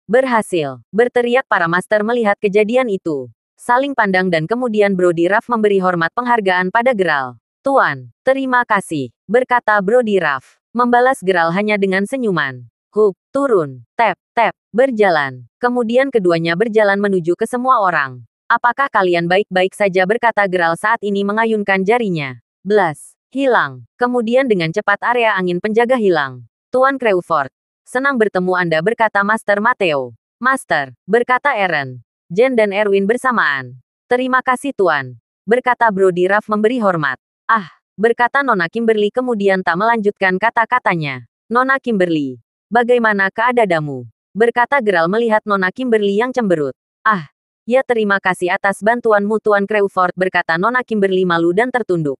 Berhasil. Berteriak para master melihat kejadian itu. Saling pandang dan kemudian Brody Ruff memberi hormat penghargaan pada Geralt. Tuan, terima kasih. Berkata Brody Ruff. Membalas Geralt hanya dengan senyuman. Hup, turun, tap, berjalan. Kemudian keduanya berjalan menuju ke semua orang. Apakah kalian baik-baik saja, berkata Geralt saat ini mengayunkan jarinya. Blas, hilang. Kemudian dengan cepat area angin penjaga hilang. Tuan Crawford, senang bertemu Anda, berkata Master Mateo. Master, berkata Eren, Jen dan Erwin bersamaan. Terima kasih Tuan, berkata Brody Ruff memberi hormat. Ah, berkata Nona Kimberly kemudian tak melanjutkan kata-katanya. Nona Kimberly, bagaimana keadaanmu? Berkata Geralt melihat Nona Kimberly yang cemberut. Ah, ya terima kasih atas bantuanmu Tuan Crawford, berkata Nona Kimberly malu dan tertunduk.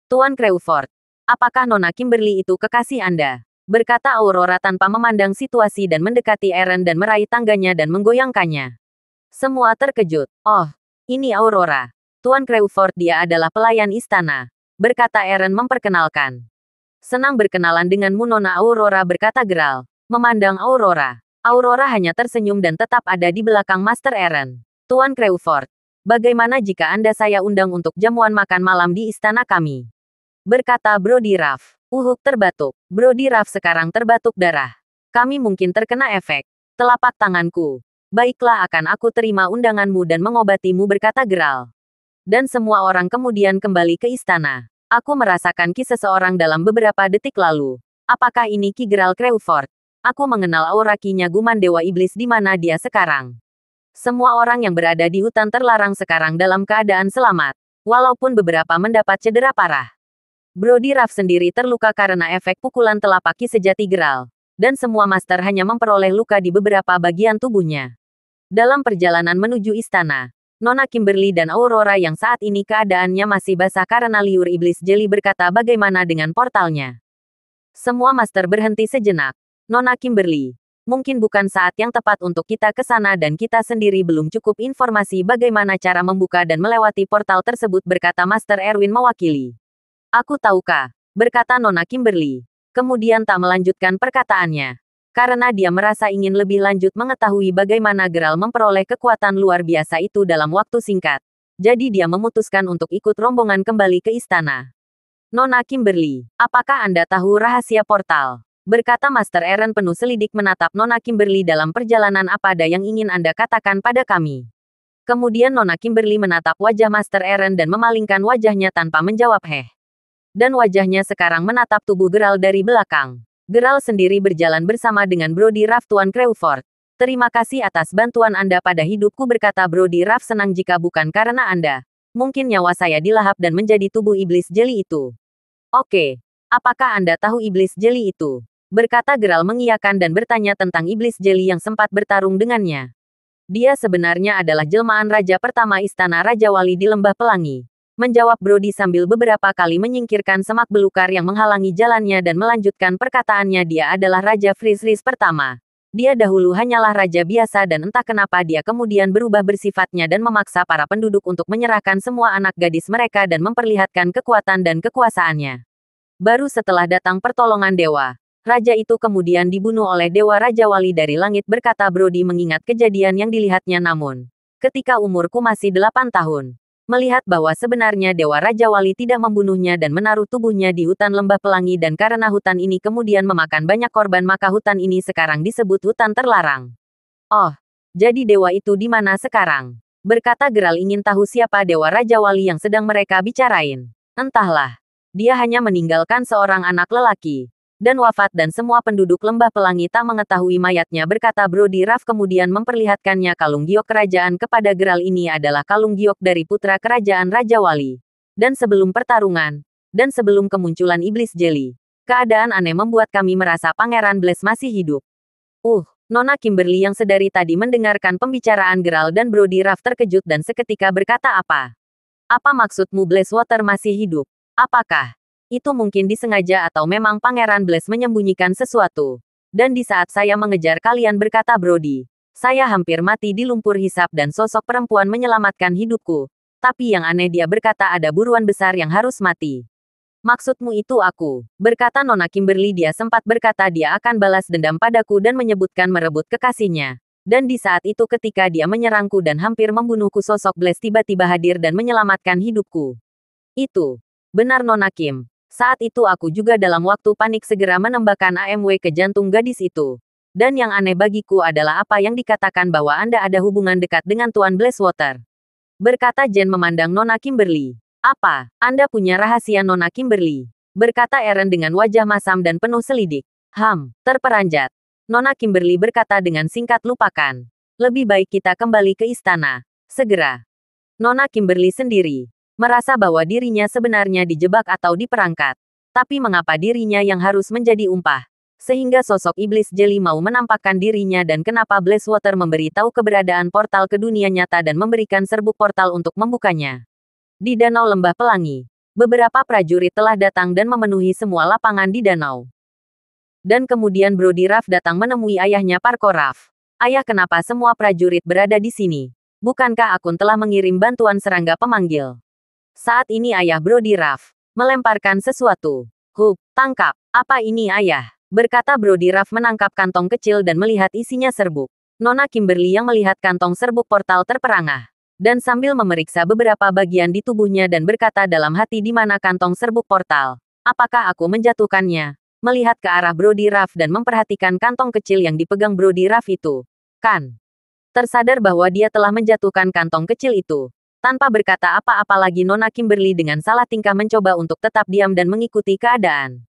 Tuan Crawford, apakah Nona Kimberly itu kekasih Anda? Berkata Aurora tanpa memandang situasi dan mendekati Eren dan meraih tangganya dan menggoyangkannya. Semua terkejut. Oh, ini Aurora. Tuan Crawford, dia adalah pelayan istana. Berkata Eren memperkenalkan. Senang berkenalan denganmu Nona Aurora, berkata Geralt. Memandang Aurora. Aurora hanya tersenyum dan tetap ada di belakang Master Eren. Tuan Crawford, bagaimana jika Anda saya undang untuk jamuan makan malam di istana kami? Berkata Brody Ruff. Terbatuk. Brody Ruff sekarang terbatuk darah. Kami mungkin terkena efek telapak tanganku. Baiklah, akan aku terima undanganmu dan mengobatimu, berkata Geralt. Dan semua orang kemudian kembali ke istana. Aku merasakan Ki seseorang dalam beberapa detik lalu. Apakah ini Ki Geralt Crawford? Aku mengenal aura Ki-nya Guman Dewa Iblis. Di mana dia sekarang? Semua orang yang berada di hutan terlarang sekarang dalam keadaan selamat. Walaupun beberapa mendapat cedera parah. Brody Ruff sendiri terluka karena efek pukulan telapak Ki sejati Geralt. dan semua master hanya memperoleh luka di beberapa bagian tubuhnya. Dalam perjalanan menuju istana, Nona Kimberly dan Aurora yang saat ini keadaannya masih basah karena liur iblis jeli berkata bagaimana dengan portalnya. Semua master berhenti sejenak. Nona Kimberly, mungkin bukan saat yang tepat untuk kita ke sana dan kita sendiri belum cukup informasi bagaimana cara membuka dan melewati portal tersebut berkata Master Erwin mewakili. Aku tahu Kak, berkata Nona Kimberly. Kemudian tak melanjutkan perkataannya. Karena dia merasa ingin lebih lanjut mengetahui bagaimana Geralt memperoleh kekuatan luar biasa itu dalam waktu singkat. Jadi dia memutuskan untuk ikut rombongan kembali ke istana. Nona Kimberly, apakah Anda tahu rahasia portal? Berkata Master Eren penuh selidik menatap Nona Kimberly dalam perjalanan apa ada yang ingin Anda katakan pada kami. Kemudian Nona Kimberly menatap wajah Master Eren dan memalingkan wajahnya tanpa menjawab Dan wajahnya sekarang menatap tubuh Geralt dari belakang. Geralt sendiri berjalan bersama dengan Brody Ruff Tuan Crawford. Terima kasih atas bantuan Anda pada hidupku berkata Brody Ruff senang jika bukan karena Anda. Mungkin nyawa saya dilahap dan menjadi tubuh iblis jeli itu. Oke. Apakah Anda tahu iblis jeli itu? Berkata Geralt mengiyakan dan bertanya tentang iblis jeli yang sempat bertarung dengannya. Dia sebenarnya adalah jelmaan raja pertama istana Raja Wali di Lembah Pelangi. Menjawab Brody sambil beberapa kali menyingkirkan semak belukar yang menghalangi jalannya dan melanjutkan perkataannya dia adalah Raja Frizz pertama. Dia dahulu hanyalah raja biasa dan entah kenapa dia kemudian berubah bersifatnya dan memaksa para penduduk untuk menyerahkan semua anak gadis mereka dan memperlihatkan kekuatan dan kekuasaannya. Baru setelah datang pertolongan dewa, raja itu kemudian dibunuh oleh Dewa Raja Wali dari langit berkata Brody mengingat kejadian yang dilihatnya namun. Ketika umurku masih 8 tahun. Melihat bahwa sebenarnya Dewa Raja Wali tidak membunuhnya dan menaruh tubuhnya di hutan Lembah Pelangi dan karena hutan ini kemudian memakan banyak korban maka hutan ini sekarang disebut hutan terlarang. Oh, jadi dewa itu di mana sekarang? Berkata Geralt ingin tahu siapa Dewa Raja Wali yang sedang mereka bicarain. Entahlah. Dia hanya meninggalkan seorang anak lelaki. Dan wafat dan semua penduduk Lembah Pelangi tak mengetahui mayatnya berkata Brody Ruff kemudian memperlihatkannya kalung giok kerajaan kepada Geralt ini adalah kalung giok dari putra kerajaan Raja Wali. Dan sebelum pertarungan, dan sebelum kemunculan iblis jeli, keadaan aneh membuat kami merasa Pangeran Blaze masih hidup. Nona Kimberly yang sedari tadi mendengarkan pembicaraan Geralt dan Brody Ruff terkejut dan seketika berkata apa? Apa maksudmu Blazewater masih hidup? Apakah itu mungkin disengaja atau memang Pangeran Blaze menyembunyikan sesuatu. Dan di saat saya mengejar kalian berkata Brody, saya hampir mati di lumpur hisap dan sosok perempuan menyelamatkan hidupku. Tapi yang aneh dia berkata ada buruan besar yang harus mati. Maksudmu itu aku, berkata Nona Kimberly dia sempat berkata dia akan balas dendam padaku dan menyebutkan merebut kekasihnya. Dan di saat itu ketika dia menyerangku dan hampir membunuhku sosok Blaze tiba-tiba hadir dan menyelamatkan hidupku. Itu benar Nona Kim. Saat itu aku juga dalam waktu panik segera menembakkan AMW ke jantung gadis itu. Dan yang aneh bagiku adalah apa yang dikatakan bahwa Anda ada hubungan dekat dengan Tuan Blazewater. Berkata Jen memandang Nona Kimberly. Apa? Anda punya rahasia Nona Kimberly? Berkata Eren dengan wajah masam dan penuh selidik. Terperanjat. Nona Kimberly berkata dengan singkat lupakan. Lebih baik kita kembali ke istana. Segera. Nona Kimberly sendiri merasa bahwa dirinya sebenarnya dijebak atau diperangkat. Tapi mengapa dirinya yang harus menjadi umpah? Sehingga sosok iblis jeli mau menampakkan dirinya dan kenapa Blazewater memberi tahu keberadaan portal ke dunia nyata dan memberikan serbuk portal untuk membukanya. Di Danau Lembah Pelangi, beberapa prajurit telah datang dan memenuhi semua lapangan di danau. Dan kemudian Brody Ruff datang menemui ayahnya Parko Ruff. Ayah kenapa semua prajurit berada di sini? Bukankah Akun telah mengirim bantuan serangga pemanggil? Saat ini ayah Brody Ruff melemparkan sesuatu. Tangkap. Apa ini ayah? Berkata Brody Ruff menangkap kantong kecil dan melihat isinya serbuk. Nona Kimberly yang melihat kantong serbuk portal terperangah. Dan sambil memeriksa beberapa bagian di tubuhnya dan berkata dalam hati di mana kantong serbuk portal. Apakah aku menjatuhkannya? Melihat ke arah Brody Ruff dan memperhatikan kantong kecil yang dipegang Brody Ruff itu. Tersadar bahwa dia telah menjatuhkan kantong kecil itu. Tanpa berkata apa-apa lagi Nona Kimberly dengan salah tingkah mencoba untuk tetap diam dan mengikuti keadaan.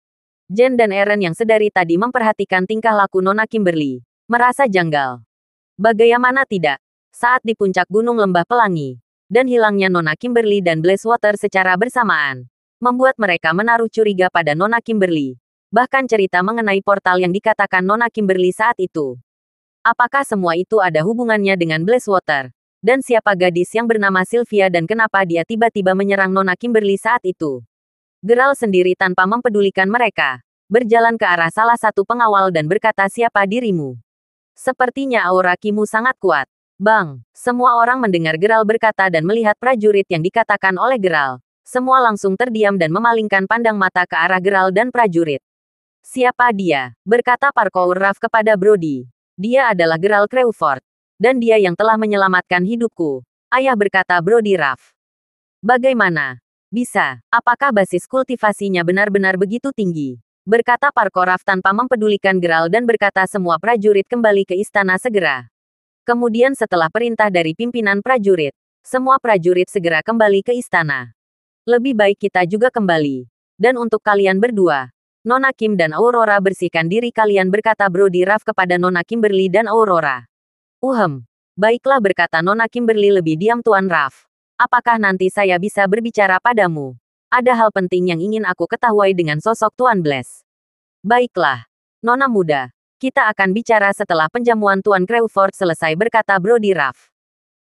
Jen dan Eren yang sedari tadi memperhatikan tingkah laku Nona Kimberly. Merasa janggal. Bagaimana tidak? Saat di puncak Gunung Lembah Pelangi. Dan hilangnya Nona Kimberly dan Blazewater secara bersamaan. Membuat mereka menaruh curiga pada Nona Kimberly. Bahkan cerita mengenai portal yang dikatakan Nona Kimberly saat itu. Apakah semua itu ada hubungannya dengan Blazewater? Dan siapa gadis yang bernama Sylvia dan kenapa dia tiba-tiba menyerang Nona Kimberly saat itu? Geralt sendiri tanpa mempedulikan mereka, berjalan ke arah salah satu pengawal dan berkata, siapa dirimu? Sepertinya aura Kimu sangat kuat. Bang, semua orang mendengar Geralt berkata dan melihat prajurit yang dikatakan oleh Geralt. Semua langsung terdiam dan memalingkan pandang mata ke arah Geralt dan prajurit. Siapa dia? Berkata Parkour Ruff kepada Brody. Dia adalah Geralt Crawford. Dan dia yang telah menyelamatkan hidupku. Ayah, berkata Brody Ruff. Bagaimana? Bisa, apakah basis kultivasinya benar-benar begitu tinggi? Berkata Parkour Ruff tanpa mempedulikan Geralt dan berkata semua prajurit kembali ke istana segera. Kemudian setelah perintah dari pimpinan prajurit, semua prajurit segera kembali ke istana. Lebih baik kita juga kembali. Dan untuk kalian berdua, Nona Kim dan Aurora, bersihkan diri kalian, berkata Brody Ruff kepada Nona Kimberly dan Aurora. Baiklah, berkata Nona Kimberly lebih diam. Tuan Ruff, apakah nanti saya bisa berbicara padamu? Ada hal penting yang ingin aku ketahui dengan sosok Tuan Blaze. Baiklah, Nona muda. Kita akan bicara setelah penjamuan Tuan Crawford selesai, berkata Brody Ruff.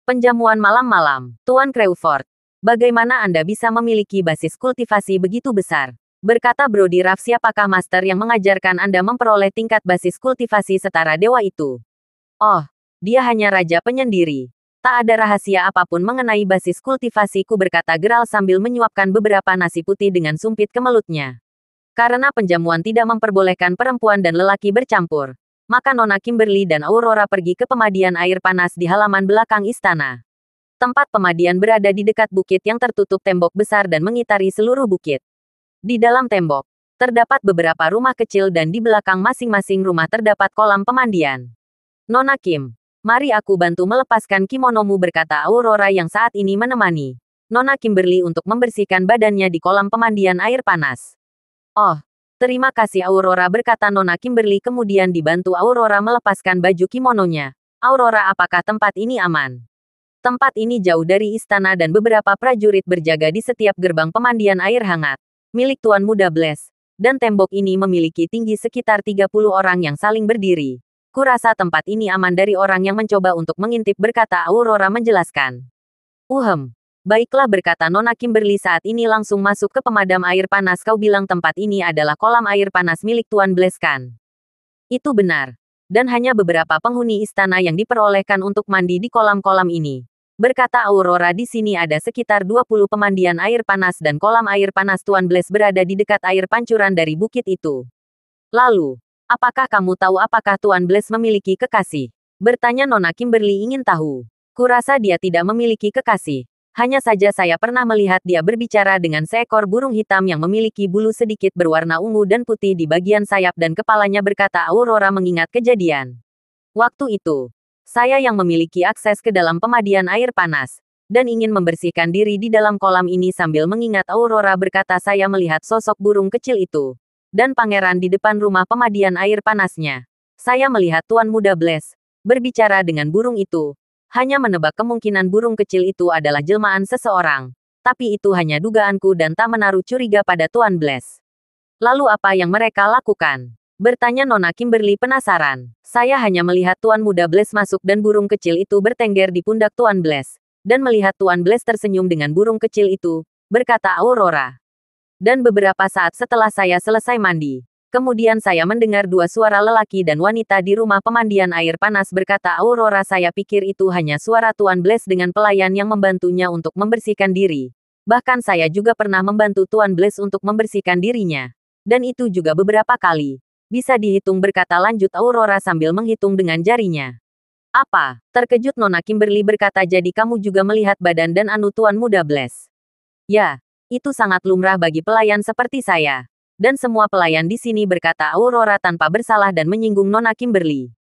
Penjamuan malam-malam, Tuan Crawford. Bagaimana Anda bisa memiliki basis kultivasi begitu besar? Berkata Brody Ruff, siapakah master yang mengajarkan Anda memperoleh tingkat basis kultivasi setara dewa itu? Oh, dia hanya raja penyendiri. Tak ada rahasia apapun mengenai basis kultivasiku, berkata Geralt sambil menyuapkan beberapa nasi putih dengan sumpit ke mulutnya. Karena penjamuan tidak memperbolehkan perempuan dan lelaki bercampur, maka Nona Kimberly dan Aurora pergi ke pemandian air panas di halaman belakang istana. Tempat pemandian berada di dekat bukit yang tertutup tembok besar dan mengitari seluruh bukit. Di dalam tembok, terdapat beberapa rumah kecil dan di belakang masing-masing rumah terdapat kolam pemandian. Nona Kim, mari aku bantu melepaskan kimonomu, berkata Aurora yang saat ini menemani Nona Kimberly untuk membersihkan badannya di kolam pemandian air panas. Oh, terima kasih Aurora, berkata Nona Kimberly kemudian dibantu Aurora melepaskan baju kimononya. Aurora, apakah tempat ini aman? Tempat ini jauh dari istana dan beberapa prajurit berjaga di setiap gerbang pemandian air hangat milik Tuan Muda Blaze. Dan tembok ini memiliki tinggi sekitar 30 orang yang saling berdiri. Kurasa tempat ini aman dari orang yang mencoba untuk mengintip, berkata Aurora menjelaskan. Baiklah, berkata Nona Kimberly saat ini langsung masuk ke pemadam air panas. Kau bilang tempat ini adalah kolam air panas milik Tuan Blaze, kan? Itu benar. Dan hanya beberapa penghuni istana yang diperolehkan untuk mandi di kolam-kolam ini. Berkata Aurora, di sini ada sekitar 20 pemandian air panas dan kolam air panas Tuan Blaze berada di dekat air pancuran dari bukit itu. Lalu, apakah kamu tahu apakah Tuan Blaze memiliki kekasih? Bertanya Nona Kimberly ingin tahu. Kurasa dia tidak memiliki kekasih. Hanya saja saya pernah melihat dia berbicara dengan seekor burung hitam yang memiliki bulu sedikit berwarna ungu dan putih di bagian sayap dan kepalanya, berkata Aurora mengingat kejadian. Waktu itu, saya yang memiliki akses ke dalam pemandian air panas, dan ingin membersihkan diri di dalam kolam ini. Sambil mengingat Aurora berkata, saya melihat sosok burung kecil itu, dan pangeran di depan rumah pemandian air panasnya. Saya melihat Tuan Muda Blaze berbicara dengan burung itu. Hanya menebak kemungkinan burung kecil itu adalah jelmaan seseorang. Tapi itu hanya dugaanku dan tak menaruh curiga pada Tuan Blaze. Lalu apa yang mereka lakukan? Bertanya Nona Kimberly penasaran. Saya hanya melihat Tuan Muda Blaze masuk dan burung kecil itu bertengger di pundak Tuan Blaze. Dan melihat Tuan Blaze tersenyum dengan burung kecil itu, berkata Aurora. Dan beberapa saat setelah saya selesai mandi, kemudian saya mendengar dua suara lelaki dan wanita di rumah pemandian air panas, berkata Aurora. Saya pikir itu hanya suara Tuan Blaze dengan pelayan yang membantunya untuk membersihkan diri. Bahkan saya juga pernah membantu Tuan Blaze untuk membersihkan dirinya. Dan itu juga beberapa kali. Bisa dihitung, berkata lanjut Aurora sambil menghitung dengan jarinya. Apa? Terkejut Nona Kimberly berkata, jadi kamu juga melihat badan dan anu Tuan Muda Blaze? Ya, itu sangat lumrah bagi pelayan seperti saya. Dan semua pelayan di sini, berkata Aurora tanpa bersalah dan menyinggung Nona Kimberly.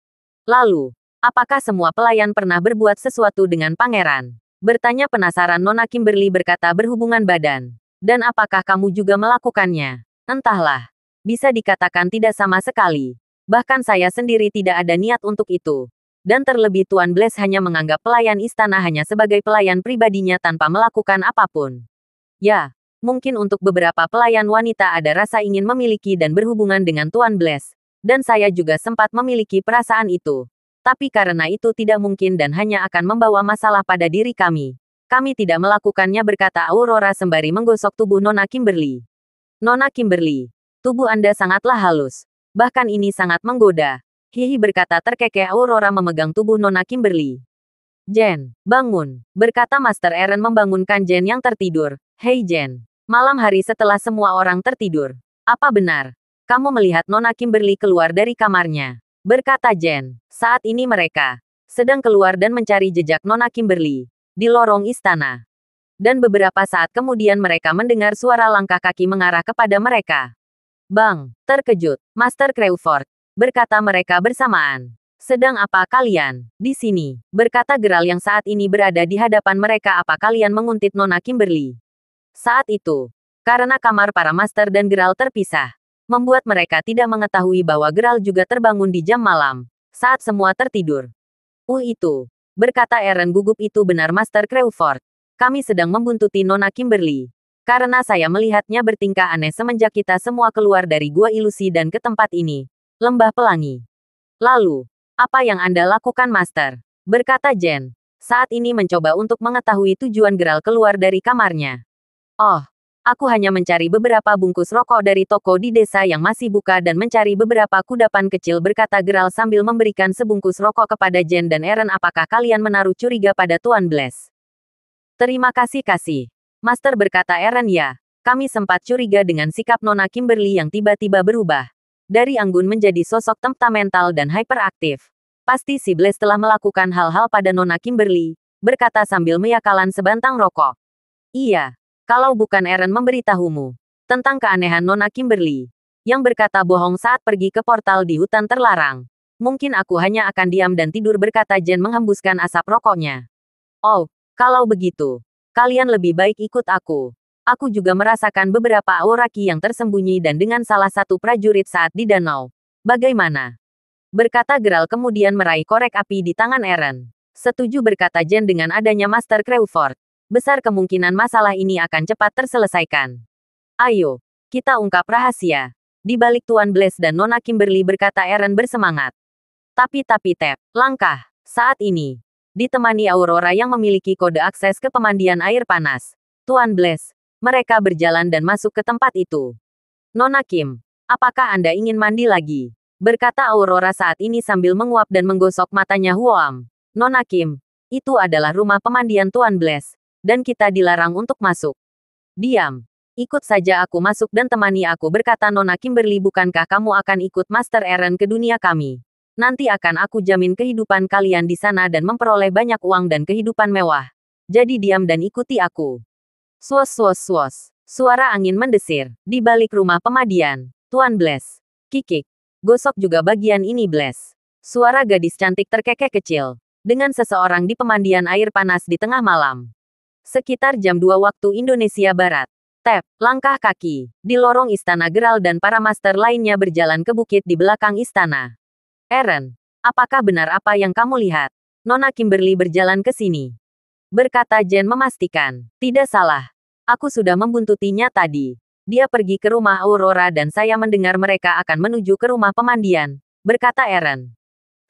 Lalu, apakah semua pelayan pernah berbuat sesuatu dengan pangeran? Bertanya penasaran Nona Kimberly berkata, berhubungan badan. Dan apakah kamu juga melakukannya? Entahlah. Bisa dikatakan tidak sama sekali. Bahkan saya sendiri tidak ada niat untuk itu. Dan terlebih Tuan Blaze hanya menganggap pelayan istana hanya sebagai pelayan pribadinya tanpa melakukan apapun. Ya, Mungkin untuk beberapa pelayan wanita ada rasa ingin memiliki dan berhubungan dengan Tuan Blaze. Dan saya juga sempat memiliki perasaan itu. Tapi karena itu tidak mungkin dan hanya akan membawa masalah pada diri kami. Kami tidak melakukannya, berkata Aurora sembari menggosok tubuh Nona Kimberly. Nona Kimberly, tubuh Anda sangatlah halus. Bahkan ini sangat menggoda. Hihi, berkata terkekeh Aurora memegang tubuh Nona Kimberly. Jen, bangun, berkata Master Eren membangunkan Jen yang tertidur. Hei Jen. Malam hari setelah semua orang tertidur. Apa benar? Kamu melihat Nona Kimberly keluar dari kamarnya? Berkata Jen. Saat ini mereka sedang keluar dan mencari jejak Nona Kimberly di lorong istana. Dan beberapa saat kemudian mereka mendengar suara langkah kaki mengarah kepada mereka. Bang, terkejut, Master Crawford. Berkata mereka bersamaan. Sedang apa kalian di sini? Berkata Geralt yang saat ini berada di hadapan mereka. Apa kalian menguntit Nona Kimberly? Saat itu, karena kamar para master dan Geralt terpisah, membuat mereka tidak mengetahui bahwa Geralt juga terbangun di jam malam, saat semua tertidur. Itu, berkata Eren gugup, itu benar Master Crawford. Kami sedang membuntuti Nona Kimberly. Karena saya melihatnya bertingkah aneh semenjak kita semua keluar dari gua ilusi dan ke tempat ini, Lembah Pelangi. Lalu, apa yang Anda lakukan Master? Berkata Jen, saat ini mencoba untuk mengetahui tujuan Geralt keluar dari kamarnya. Oh, aku hanya mencari beberapa bungkus rokok dari toko di desa yang masih buka dan mencari beberapa kudapan kecil, berkata Geralt sambil memberikan sebungkus rokok kepada Jen dan Eren. Apakah kalian menaruh curiga pada Tuan Blaze? Terima kasih, Master, berkata Eren. Ya, kami sempat curiga dengan sikap Nona Kimberly yang tiba-tiba berubah dari anggun menjadi sosok temperamental dan hyperaktif. Pasti si Blaze telah melakukan hal-hal pada Nona Kimberly, berkata sambil menyalakan sebantang rokok. Iya. Kalau bukan Eren memberitahumu tentang keanehan Nona Kimberly yang berkata bohong saat pergi ke portal di hutan terlarang, mungkin aku hanya akan diam dan tidur, berkata Jen menghembuskan asap rokoknya. Oh, kalau begitu, kalian lebih baik ikut aku. Aku juga merasakan beberapa aura ki yang tersembunyi dan dengan salah satu prajurit saat di danau. Bagaimana? Berkata Geralt kemudian meraih korek api di tangan Eren. Setuju, berkata Jen, dengan adanya Master Crawford. Besar kemungkinan masalah ini akan cepat terselesaikan. Ayo, kita ungkap rahasia di balik Tuan Blaze dan Nona Kimberly, berkata Eren bersemangat. Tapi Tep, langkah saat ini ditemani Aurora yang memiliki kode akses ke pemandian air panas. Tuan Blaze, mereka berjalan dan masuk ke tempat itu. Nona Kim, apakah Anda ingin mandi lagi? Berkata Aurora saat ini sambil menguap dan menggosok matanya. Huam, Nona Kim, itu adalah rumah pemandian Tuan Blaze. Dan kita dilarang untuk masuk. Diam. Ikut saja aku masuk dan temani aku, berkata Nona Kimberly. Bukankah kamu akan ikut Master Eren ke dunia kami? Nanti akan aku jamin kehidupan kalian di sana dan memperoleh banyak uang dan kehidupan mewah. Jadi diam dan ikuti aku. Swos swos swos. Suara angin mendesir di balik rumah pemandian Tuan Blaze. Kikik. Gosok juga bagian ini Blaze. Suara gadis cantik terkekeh kecil dengan seseorang di pemandian air panas di tengah malam. Sekitar jam 2 waktu Indonesia Barat. Tep, langkah kaki di lorong istana. Geralt dan para master lainnya berjalan ke bukit di belakang istana. Eren, apakah benar apa yang kamu lihat? Nona Kimberly berjalan ke sini. Berkata Jen memastikan. Tidak salah. Aku sudah membuntutinya tadi. Dia pergi ke rumah Aurora dan saya mendengar mereka akan menuju ke rumah pemandian, berkata Eren.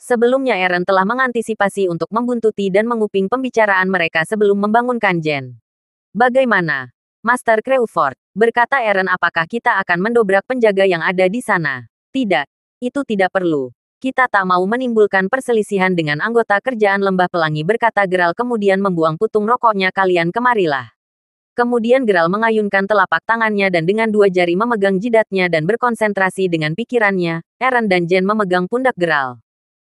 Sebelumnya Eren telah mengantisipasi untuk membuntuti dan menguping pembicaraan mereka sebelum membangunkan Jen. Bagaimana, Master Crawford? Berkata Eren, apakah kita akan mendobrak penjaga yang ada di sana? Tidak, itu tidak perlu. Kita tak mau menimbulkan perselisihan dengan anggota kerajaan Lembah Pelangi, berkata Geralt kemudian membuang putung rokoknya. Kalian kemarilah. Kemudian Geralt mengayunkan telapak tangannya dan dengan dua jari memegang jidatnya dan berkonsentrasi dengan pikirannya. Eren dan Jen memegang pundak Geralt.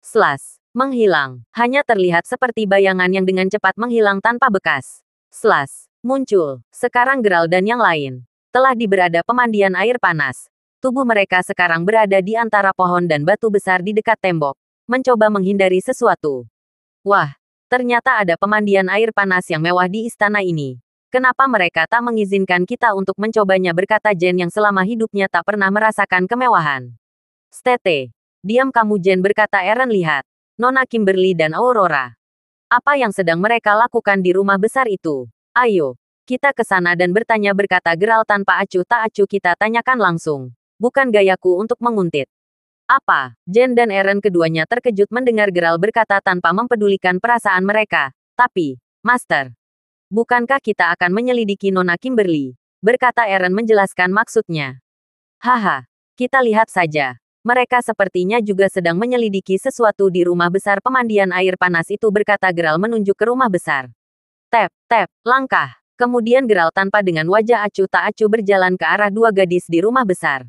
Slash. Menghilang. Hanya terlihat seperti bayangan yang dengan cepat menghilang tanpa bekas. Slash. Muncul. Sekarang Geralt dan yang lain telah di berada pemandian air panas. Tubuh mereka sekarang berada di antara pohon dan batu besar di dekat tembok, mencoba menghindari sesuatu. Wah, ternyata ada pemandian air panas yang mewah di istana ini. Kenapa mereka tak mengizinkan kita untuk mencobanya, berkata Jen yang selama hidupnya tak pernah merasakan kemewahan. Stete. Diam kamu Jen, berkata Eren. Lihat Nona Kimberly dan Aurora. Apa yang sedang mereka lakukan di rumah besar itu? Ayo, Kita ke sana dan bertanya, berkata Geralt tanpa acuh tak acuh. Kita tanyakan langsung. Bukan gayaku untuk menguntit. Apa? Jen dan Eren keduanya terkejut mendengar Geralt berkata tanpa mempedulikan perasaan mereka. Tapi, Master, bukankah kita akan menyelidiki Nona Kimberly? Berkata Eren menjelaskan maksudnya. Haha, kita lihat saja. Mereka sepertinya juga sedang menyelidiki sesuatu di rumah besar pemandian air panas itu, berkata Geralt menunjuk ke rumah besar. Tap, tap, langkah. Kemudian Geralt tanpa dengan wajah acuh tak acuh berjalan ke arah dua gadis di rumah besar.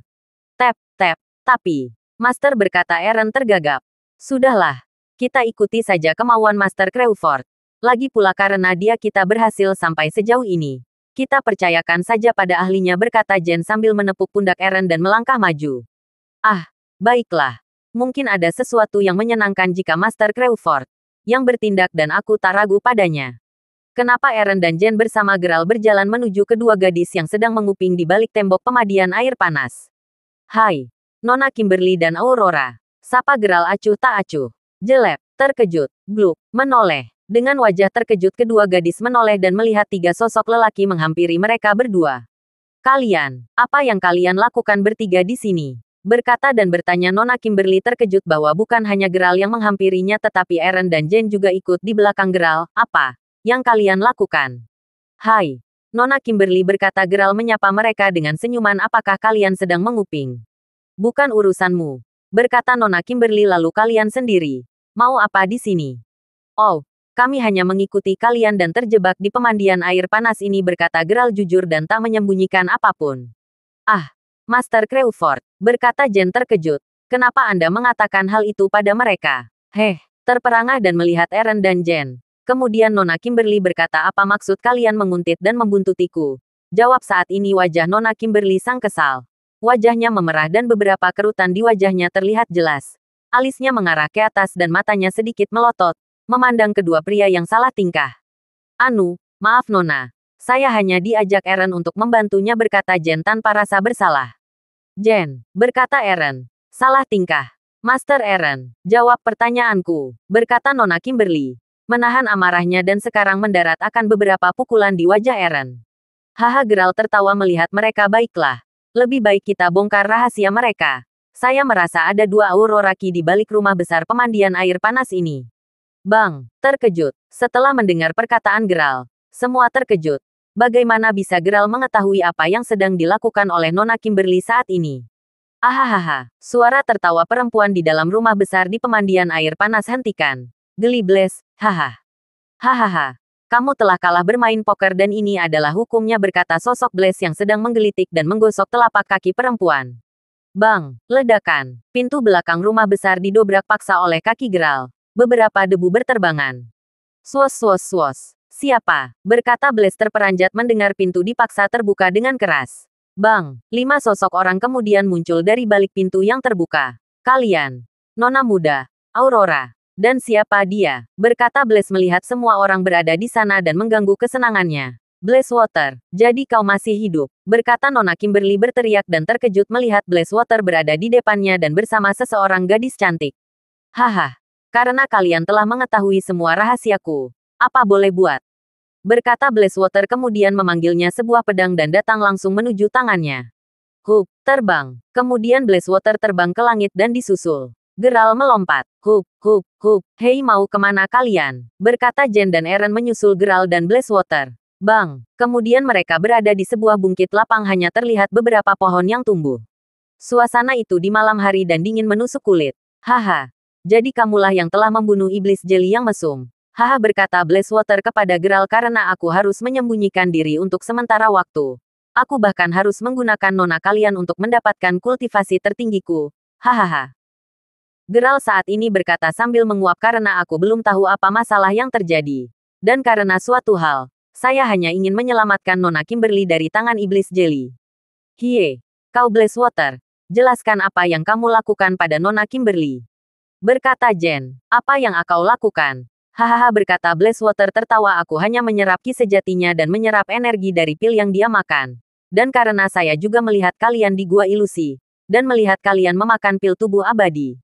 Tap, tap, tapi, Master, berkata Eren tergagap. Sudahlah, kita ikuti saja kemauan Master Crawford. Lagi pula karena dia kita berhasil sampai sejauh ini. Kita percayakan saja pada ahlinya, berkata Jen sambil menepuk pundak Eren dan melangkah maju. Ah, baiklah. Mungkin ada sesuatu yang menyenangkan jika Master Crawford yang bertindak dan aku tak ragu padanya. Kenapa Eren dan Jen bersama Geralt berjalan menuju kedua gadis yang sedang menguping di balik tembok pemandian air panas? Hai, Nona Kimberly dan Aurora. Sapa Geralt acuh tak acuh. Jelek, terkejut, gluk, menoleh. Dengan wajah terkejut kedua gadis menoleh dan melihat tiga sosok lelaki menghampiri mereka berdua. Kalian, apa yang kalian lakukan bertiga di sini? Berkata dan bertanya Nona Kimberly terkejut bahwa bukan hanya Geralt yang menghampirinya tetapi Eren dan Jen juga ikut di belakang Geralt. Apa yang kalian lakukan? Hai, Nona Kimberly, berkata Geralt menyapa mereka dengan senyuman, apakah kalian sedang menguping? Bukan urusanmu, berkata Nona Kimberly, lalu kalian sendiri mau apa di sini? Oh, kami hanya mengikuti kalian dan terjebak di pemandian air panas ini, berkata Geralt jujur dan tak menyembunyikan apapun. Ah, Master Crawford, berkata Jen terkejut. Kenapa Anda mengatakan hal itu pada mereka? Terperangah dan melihat Eren dan Jen. Kemudian Nona Kimberly berkata, apa maksud kalian menguntit dan membuntutiku? Jawab saat ini wajah Nona Kimberly sang kesal. Wajahnya memerah dan beberapa kerutan di wajahnya terlihat jelas. Alisnya mengarah ke atas dan matanya sedikit melotot, memandang kedua pria yang salah tingkah. Anu, maaf Nona. Saya hanya diajak Eren untuk membantunya, berkata Jen tanpa rasa bersalah. Jen, berkata Eren. Salah tingkah. Master Eren, jawab pertanyaanku, berkata Nona Kimberly. Menahan amarahnya dan sekarang mendarat akan beberapa pukulan di wajah Eren. Haha, Geralt tertawa melihat mereka. Baiklah. Lebih baik kita bongkar rahasia mereka. Saya merasa ada dua Aurora Ki di balik rumah besar pemandian air panas ini. Bang, terkejut. Setelah mendengar perkataan Geralt, semua terkejut. Bagaimana bisa Geralt mengetahui apa yang sedang dilakukan oleh Nona Kimberly saat ini? Ahahaha, suara tertawa perempuan di dalam rumah besar di pemandian air panas hentikan. Geli Blaze, haha. Hahaha, kamu telah kalah bermain poker dan ini adalah hukumnya, berkata sosok Blaze yang sedang menggelitik dan menggosok telapak kaki perempuan. Bang, ledakan. Pintu belakang rumah besar didobrak paksa oleh kaki Geralt. Beberapa debu berterbangan. Swos swos swos. Siapa? Berkata Blaze terperanjat mendengar pintu dipaksa terbuka dengan keras. Bang, 5 sosok orang kemudian muncul dari balik pintu yang terbuka. Kalian, Nona muda, Aurora, dan siapa dia? Berkata Blaze melihat semua orang berada di sana dan mengganggu kesenangannya. Blazewater, jadi kau masih hidup, berkata Nona Kimberly berteriak dan terkejut melihat Blazewater berada di depannya dan bersama seseorang gadis cantik. Haha, karena kalian telah mengetahui semua rahasiaku, apa boleh buat? Berkata Blazewater kemudian memanggilnya sebuah pedang dan datang langsung menuju tangannya. Hup, terbang. Kemudian Blazewater terbang ke langit dan disusul. Geralt melompat. Hup, hup, hup. Hei, mau kemana kalian? Berkata Jen dan Eren menyusul Geralt dan Blazewater. Bang. Kemudian mereka berada di sebuah bukit lapang, hanya terlihat beberapa pohon yang tumbuh. Suasana itu di malam hari dan dingin menusuk kulit. Haha. Jadi kamulah yang telah membunuh iblis jeli yang mesum. Haha, berkata Blazewater kepada Geralt, karena aku harus menyembunyikan diri untuk sementara waktu. Aku bahkan harus menggunakan Nona kalian untuk mendapatkan kultivasi tertinggiku. Hahaha. Geralt saat ini berkata sambil menguap, karena aku belum tahu apa masalah yang terjadi. Dan karena suatu hal, saya hanya ingin menyelamatkan Nona Kimberly dari tangan iblis jeli. Hie, kau Blazewater, jelaskan apa yang kamu lakukan pada Nona Kimberly. Berkata Jen, apa yang kau lakukan? Hahaha, berkata Blazewater tertawa, aku hanya menyerap ki sejatinya dan menyerap energi dari pil yang dia makan. Dan karena saya juga melihat kalian di gua ilusi, dan melihat kalian memakan pil tubuh abadi.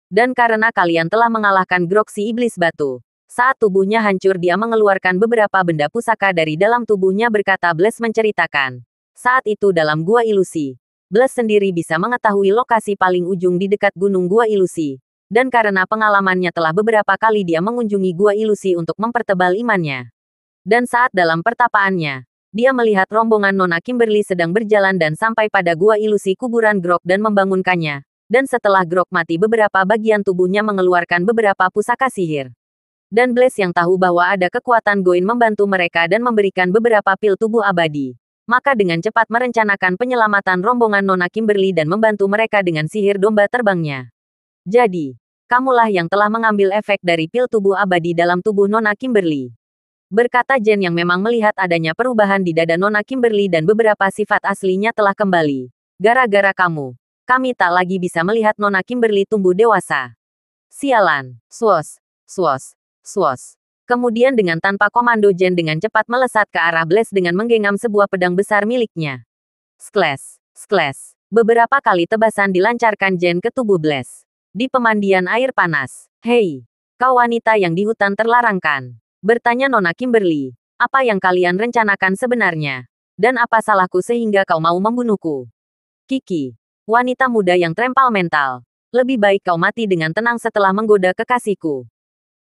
Dan karena kalian telah mengalahkan Grok si iblis batu, Saat tubuhnya hancur dia mengeluarkan beberapa benda pusaka dari dalam tubuhnya berkata Blaze menceritakan. Saat itu dalam gua ilusi, Blaze sendiri bisa mengetahui lokasi paling ujung di dekat gunung gua ilusi. Dan karena pengalamannya telah beberapa kali dia mengunjungi gua ilusi untuk mempertebal imannya. Dan saat dalam pertapaannya, dia melihat rombongan Nona Kimberly sedang berjalan dan sampai pada gua ilusi kuburan Grok dan membangunkannya. Dan setelah Grok mati beberapa bagian tubuhnya mengeluarkan beberapa pusaka sihir. Dan Blaze yang tahu bahwa ada kekuatan Goin membantu mereka dan memberikan beberapa pil tubuh abadi. Maka dengan cepat merencanakan penyelamatan rombongan Nona Kimberly dan membantu mereka dengan sihir domba terbangnya. Jadi, kamulah yang telah mengambil efek dari pil tubuh abadi dalam tubuh Nona Kimberly. Berkata Jen yang memang melihat adanya perubahan di dada Nona Kimberly dan beberapa sifat aslinya telah kembali. Gara-gara kamu, kami tak lagi bisa melihat Nona Kimberly tumbuh dewasa. Sialan, swos, swos. Swos. Kemudian dengan tanpa komando Jen dengan cepat melesat ke arah Blaze dengan menggenggam sebuah pedang besar miliknya. Sklash, sklash. Beberapa kali tebasan dilancarkan Jen ke tubuh Blaze. Di pemandian air panas. Hei, kau wanita yang di hutan terlarangkan. Bertanya Nona Kimberly. Apa yang kalian rencanakan sebenarnya? Dan apa salahku sehingga kau mau membunuhku? Kiki, wanita muda yang trempal mental. Lebih baik kau mati dengan tenang setelah menggoda kekasihku.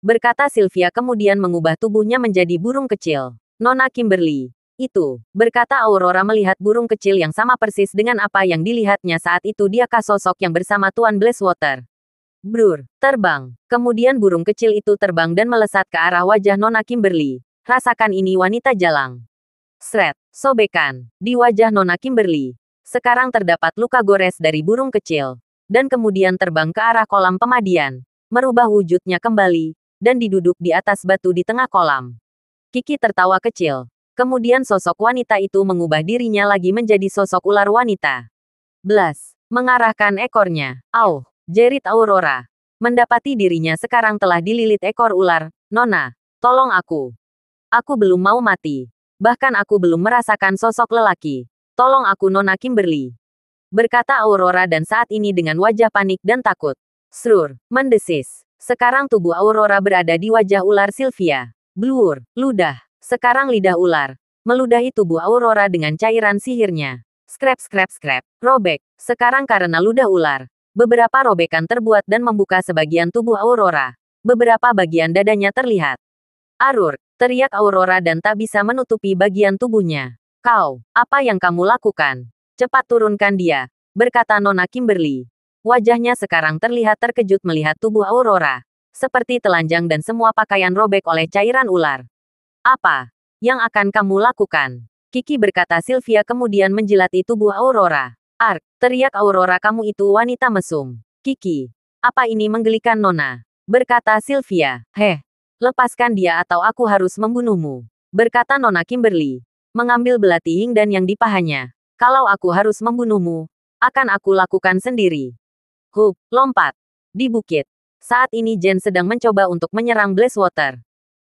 Berkata Sylvia kemudian mengubah tubuhnya menjadi burung kecil. Nona Kimberly. Itu, berkata Aurora melihat burung kecil yang sama persis dengan apa yang dilihatnya saat itu diakah sosok yang bersama Tuan Blazewater. Brur, terbang. Kemudian burung kecil itu terbang dan melesat ke arah wajah Nona Kimberly. Rasakan ini wanita jalang. Sret, sobekan. Di wajah Nona Kimberly. Sekarang terdapat luka gores dari burung kecil. Dan kemudian terbang ke arah kolam pemandian. Merubah wujudnya kembali. Dan diduduk di atas batu di tengah kolam. Kiki tertawa kecil. Kemudian sosok wanita itu mengubah dirinya lagi menjadi sosok ular wanita. Blas, mengarahkan ekornya. Auh, jerit Aurora. Mendapati dirinya sekarang telah dililit ekor ular. Nona, tolong aku. Aku belum mau mati. Bahkan aku belum merasakan sosok lelaki. Tolong aku Nona Kimberly. Berkata Aurora dan saat ini dengan wajah panik dan takut. Srur, mendesis. Sekarang tubuh Aurora berada di wajah ular Sylvia. Blur, ludah. Sekarang lidah ular. Meludahi tubuh Aurora dengan cairan sihirnya. Scrap scrap scrap. Robek. Sekarang karena ludah ular. Beberapa robekan terbuat dan membuka sebagian tubuh Aurora. Beberapa bagian dadanya terlihat. Arur, teriak Aurora dan tak bisa menutupi bagian tubuhnya. Kau, apa yang kamu lakukan? Cepat turunkan dia. Berkata Nona Kimberly. Wajahnya sekarang terlihat terkejut melihat tubuh Aurora. Seperti telanjang dan semua pakaian robek oleh cairan ular. Apa yang akan kamu lakukan? Kiki berkata Sylvia kemudian menjilati tubuh Aurora. Ark, teriak Aurora kamu itu wanita mesum. Kiki, apa ini menggelikan Nona? Berkata Sylvia. Lepaskan dia atau aku harus membunuhmu. Berkata Nona Kimberly. Mengambil belatihing dan yang di pahanya. Kalau aku harus membunuhmu, akan aku lakukan sendiri. Hup, lompat. Di bukit. Saat ini Jen sedang mencoba untuk menyerang Blazewater.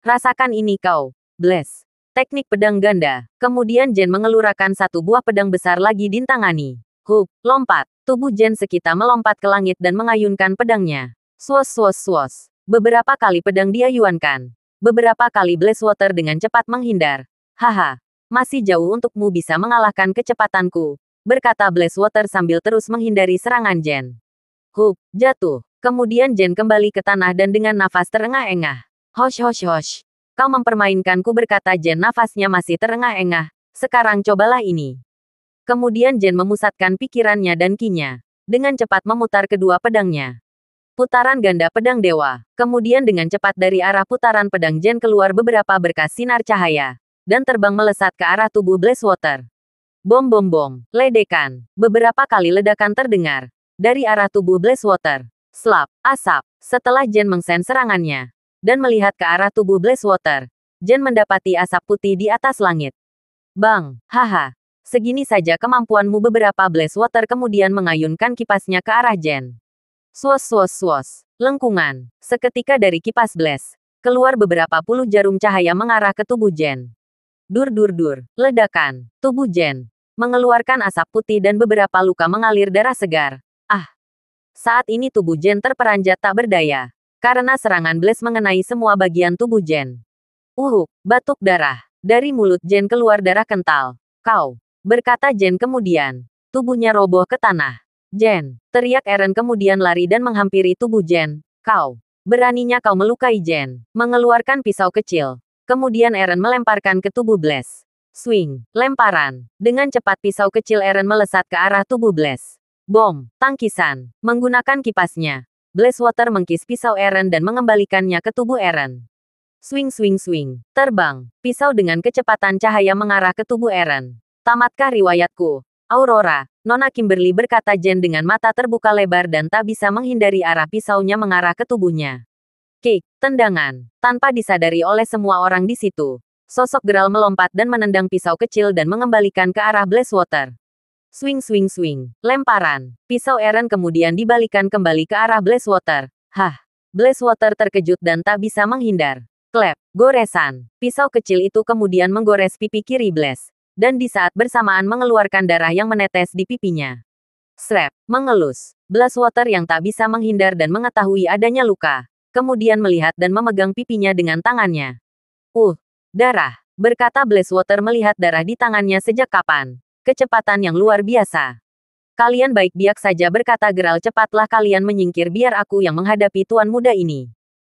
Rasakan ini kau, Blaze. Teknik pedang ganda. Kemudian Jen mengelurkan satu buah pedang besar lagi ditangani. Hup, lompat. Tubuh Jen Sekita melompat ke langit dan mengayunkan pedangnya. Swos swos swos. Beberapa kali pedang diayunkan. Beberapa kali Blazewater dengan cepat menghindar. Haha, masih jauh untukmu bisa mengalahkan kecepatanku. Berkata Blazewater sambil terus menghindari serangan Jen. Hup, jatuh. Kemudian Jen kembali ke tanah dan dengan nafas terengah-engah. Hosh hosh hosh. Kau mempermainkanku berkata Jen nafasnya masih terengah-engah. Sekarang cobalah ini. Kemudian Jen memusatkan pikirannya dan kinya. Dengan cepat memutar kedua pedangnya. Putaran ganda pedang dewa. Kemudian dengan cepat dari arah putaran pedang Jen keluar beberapa berkas sinar cahaya. Dan terbang melesat ke arah tubuh Blazewater. Bom bom bom. Ledekan. Beberapa kali ledakan terdengar. Dari arah tubuh Blazewater. Slap, asap. Setelah Jen mengsen serangannya. Dan melihat ke arah tubuh Blazewater. Jen mendapati asap putih di atas langit. Bang, haha. Segini saja kemampuanmu beberapa Blazewater kemudian mengayunkan kipasnya ke arah Jen. Swos swos swos. Lengkungan. Seketika dari kipas Blaze. Keluar beberapa puluh jarum cahaya mengarah ke tubuh Jen. Dur dur dur. Ledakan. Tubuh Jen. Mengeluarkan asap putih dan beberapa luka mengalir darah segar. Saat ini tubuh Jen terperanjat tak berdaya. karena serangan Blaze mengenai semua bagian tubuh Jen. Batuk darah. Dari mulut Jen keluar darah kental. Kau, berkata Jen kemudian. Tubuhnya roboh ke tanah. Jen, teriak Eren kemudian lari dan menghampiri tubuh Jen. Kau, beraninya kau melukai Jen. Mengeluarkan pisau kecil. Kemudian Eren melemparkan ke tubuh Blaze. Swing, lemparan. Dengan cepat pisau kecil Eren melesat ke arah tubuh Blaze. Bom, tangkisan. Menggunakan kipasnya, Blazewater mengkis pisau Eren dan mengembalikannya ke tubuh Eren. Swing swing swing. Terbang. Pisau dengan kecepatan cahaya mengarah ke tubuh Eren. Tamatkah riwayatku, Aurora? Nona Kimberly berkata Jen dengan mata terbuka lebar dan tak bisa menghindari arah pisaunya mengarah ke tubuhnya. Kick, tendangan. Tanpa disadari oleh semua orang di situ, sosok Geralt melompat dan menendang pisau kecil dan mengembalikan ke arah Blazewater. Swing swing swing. Lemparan. Pisau Eren kemudian dibalikan kembali ke arah Blazewater. Blazewater terkejut dan tak bisa menghindar. Klep. Goresan. Pisau kecil itu kemudian menggores pipi kiri Blaze. Dan di saat bersamaan mengeluarkan darah yang menetes di pipinya. Srep. Mengelus. Blazewater yang tak bisa menghindar dan mengetahui adanya luka, kemudian melihat dan memegang pipinya dengan tangannya. Darah. Berkata Blazewater melihat darah di tangannya sejak kapan. Kecepatan yang luar biasa. Kalian baik biak saja berkata Geralt, cepatlah kalian menyingkir biar aku yang menghadapi tuan muda ini.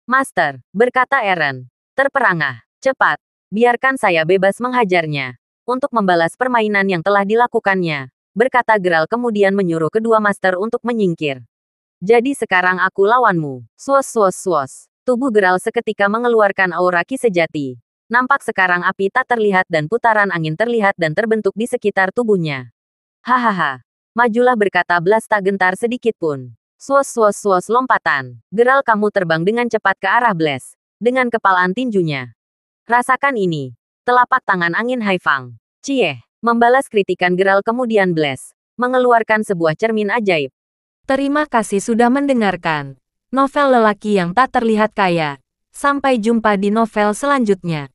Master, berkata Eren. Terperangah. Cepat. Biarkan saya bebas menghajarnya. Untuk membalas permainan yang telah dilakukannya, berkata Geralt kemudian menyuruh kedua master untuk menyingkir. Jadi sekarang aku lawanmu. Swos swos swos. Tubuh Geralt seketika mengeluarkan aura ki sejati. Nampak sekarang api tak terlihat dan putaran angin terlihat dan terbentuk di sekitar tubuhnya. Hahaha. Majulah berkata Blas tak gentar sedikit pun. Swos swos swos lompatan. Geralt kamu terbang dengan cepat ke arah Blas. Dengan kepalan tinjunya. Rasakan ini. Telapak tangan angin Haifang. Cieh. Membalas kritikan Geralt kemudian Blas mengeluarkan sebuah cermin ajaib. Terima kasih sudah mendengarkan novel lelaki yang tak terlihat kaya. Sampai jumpa di novel selanjutnya.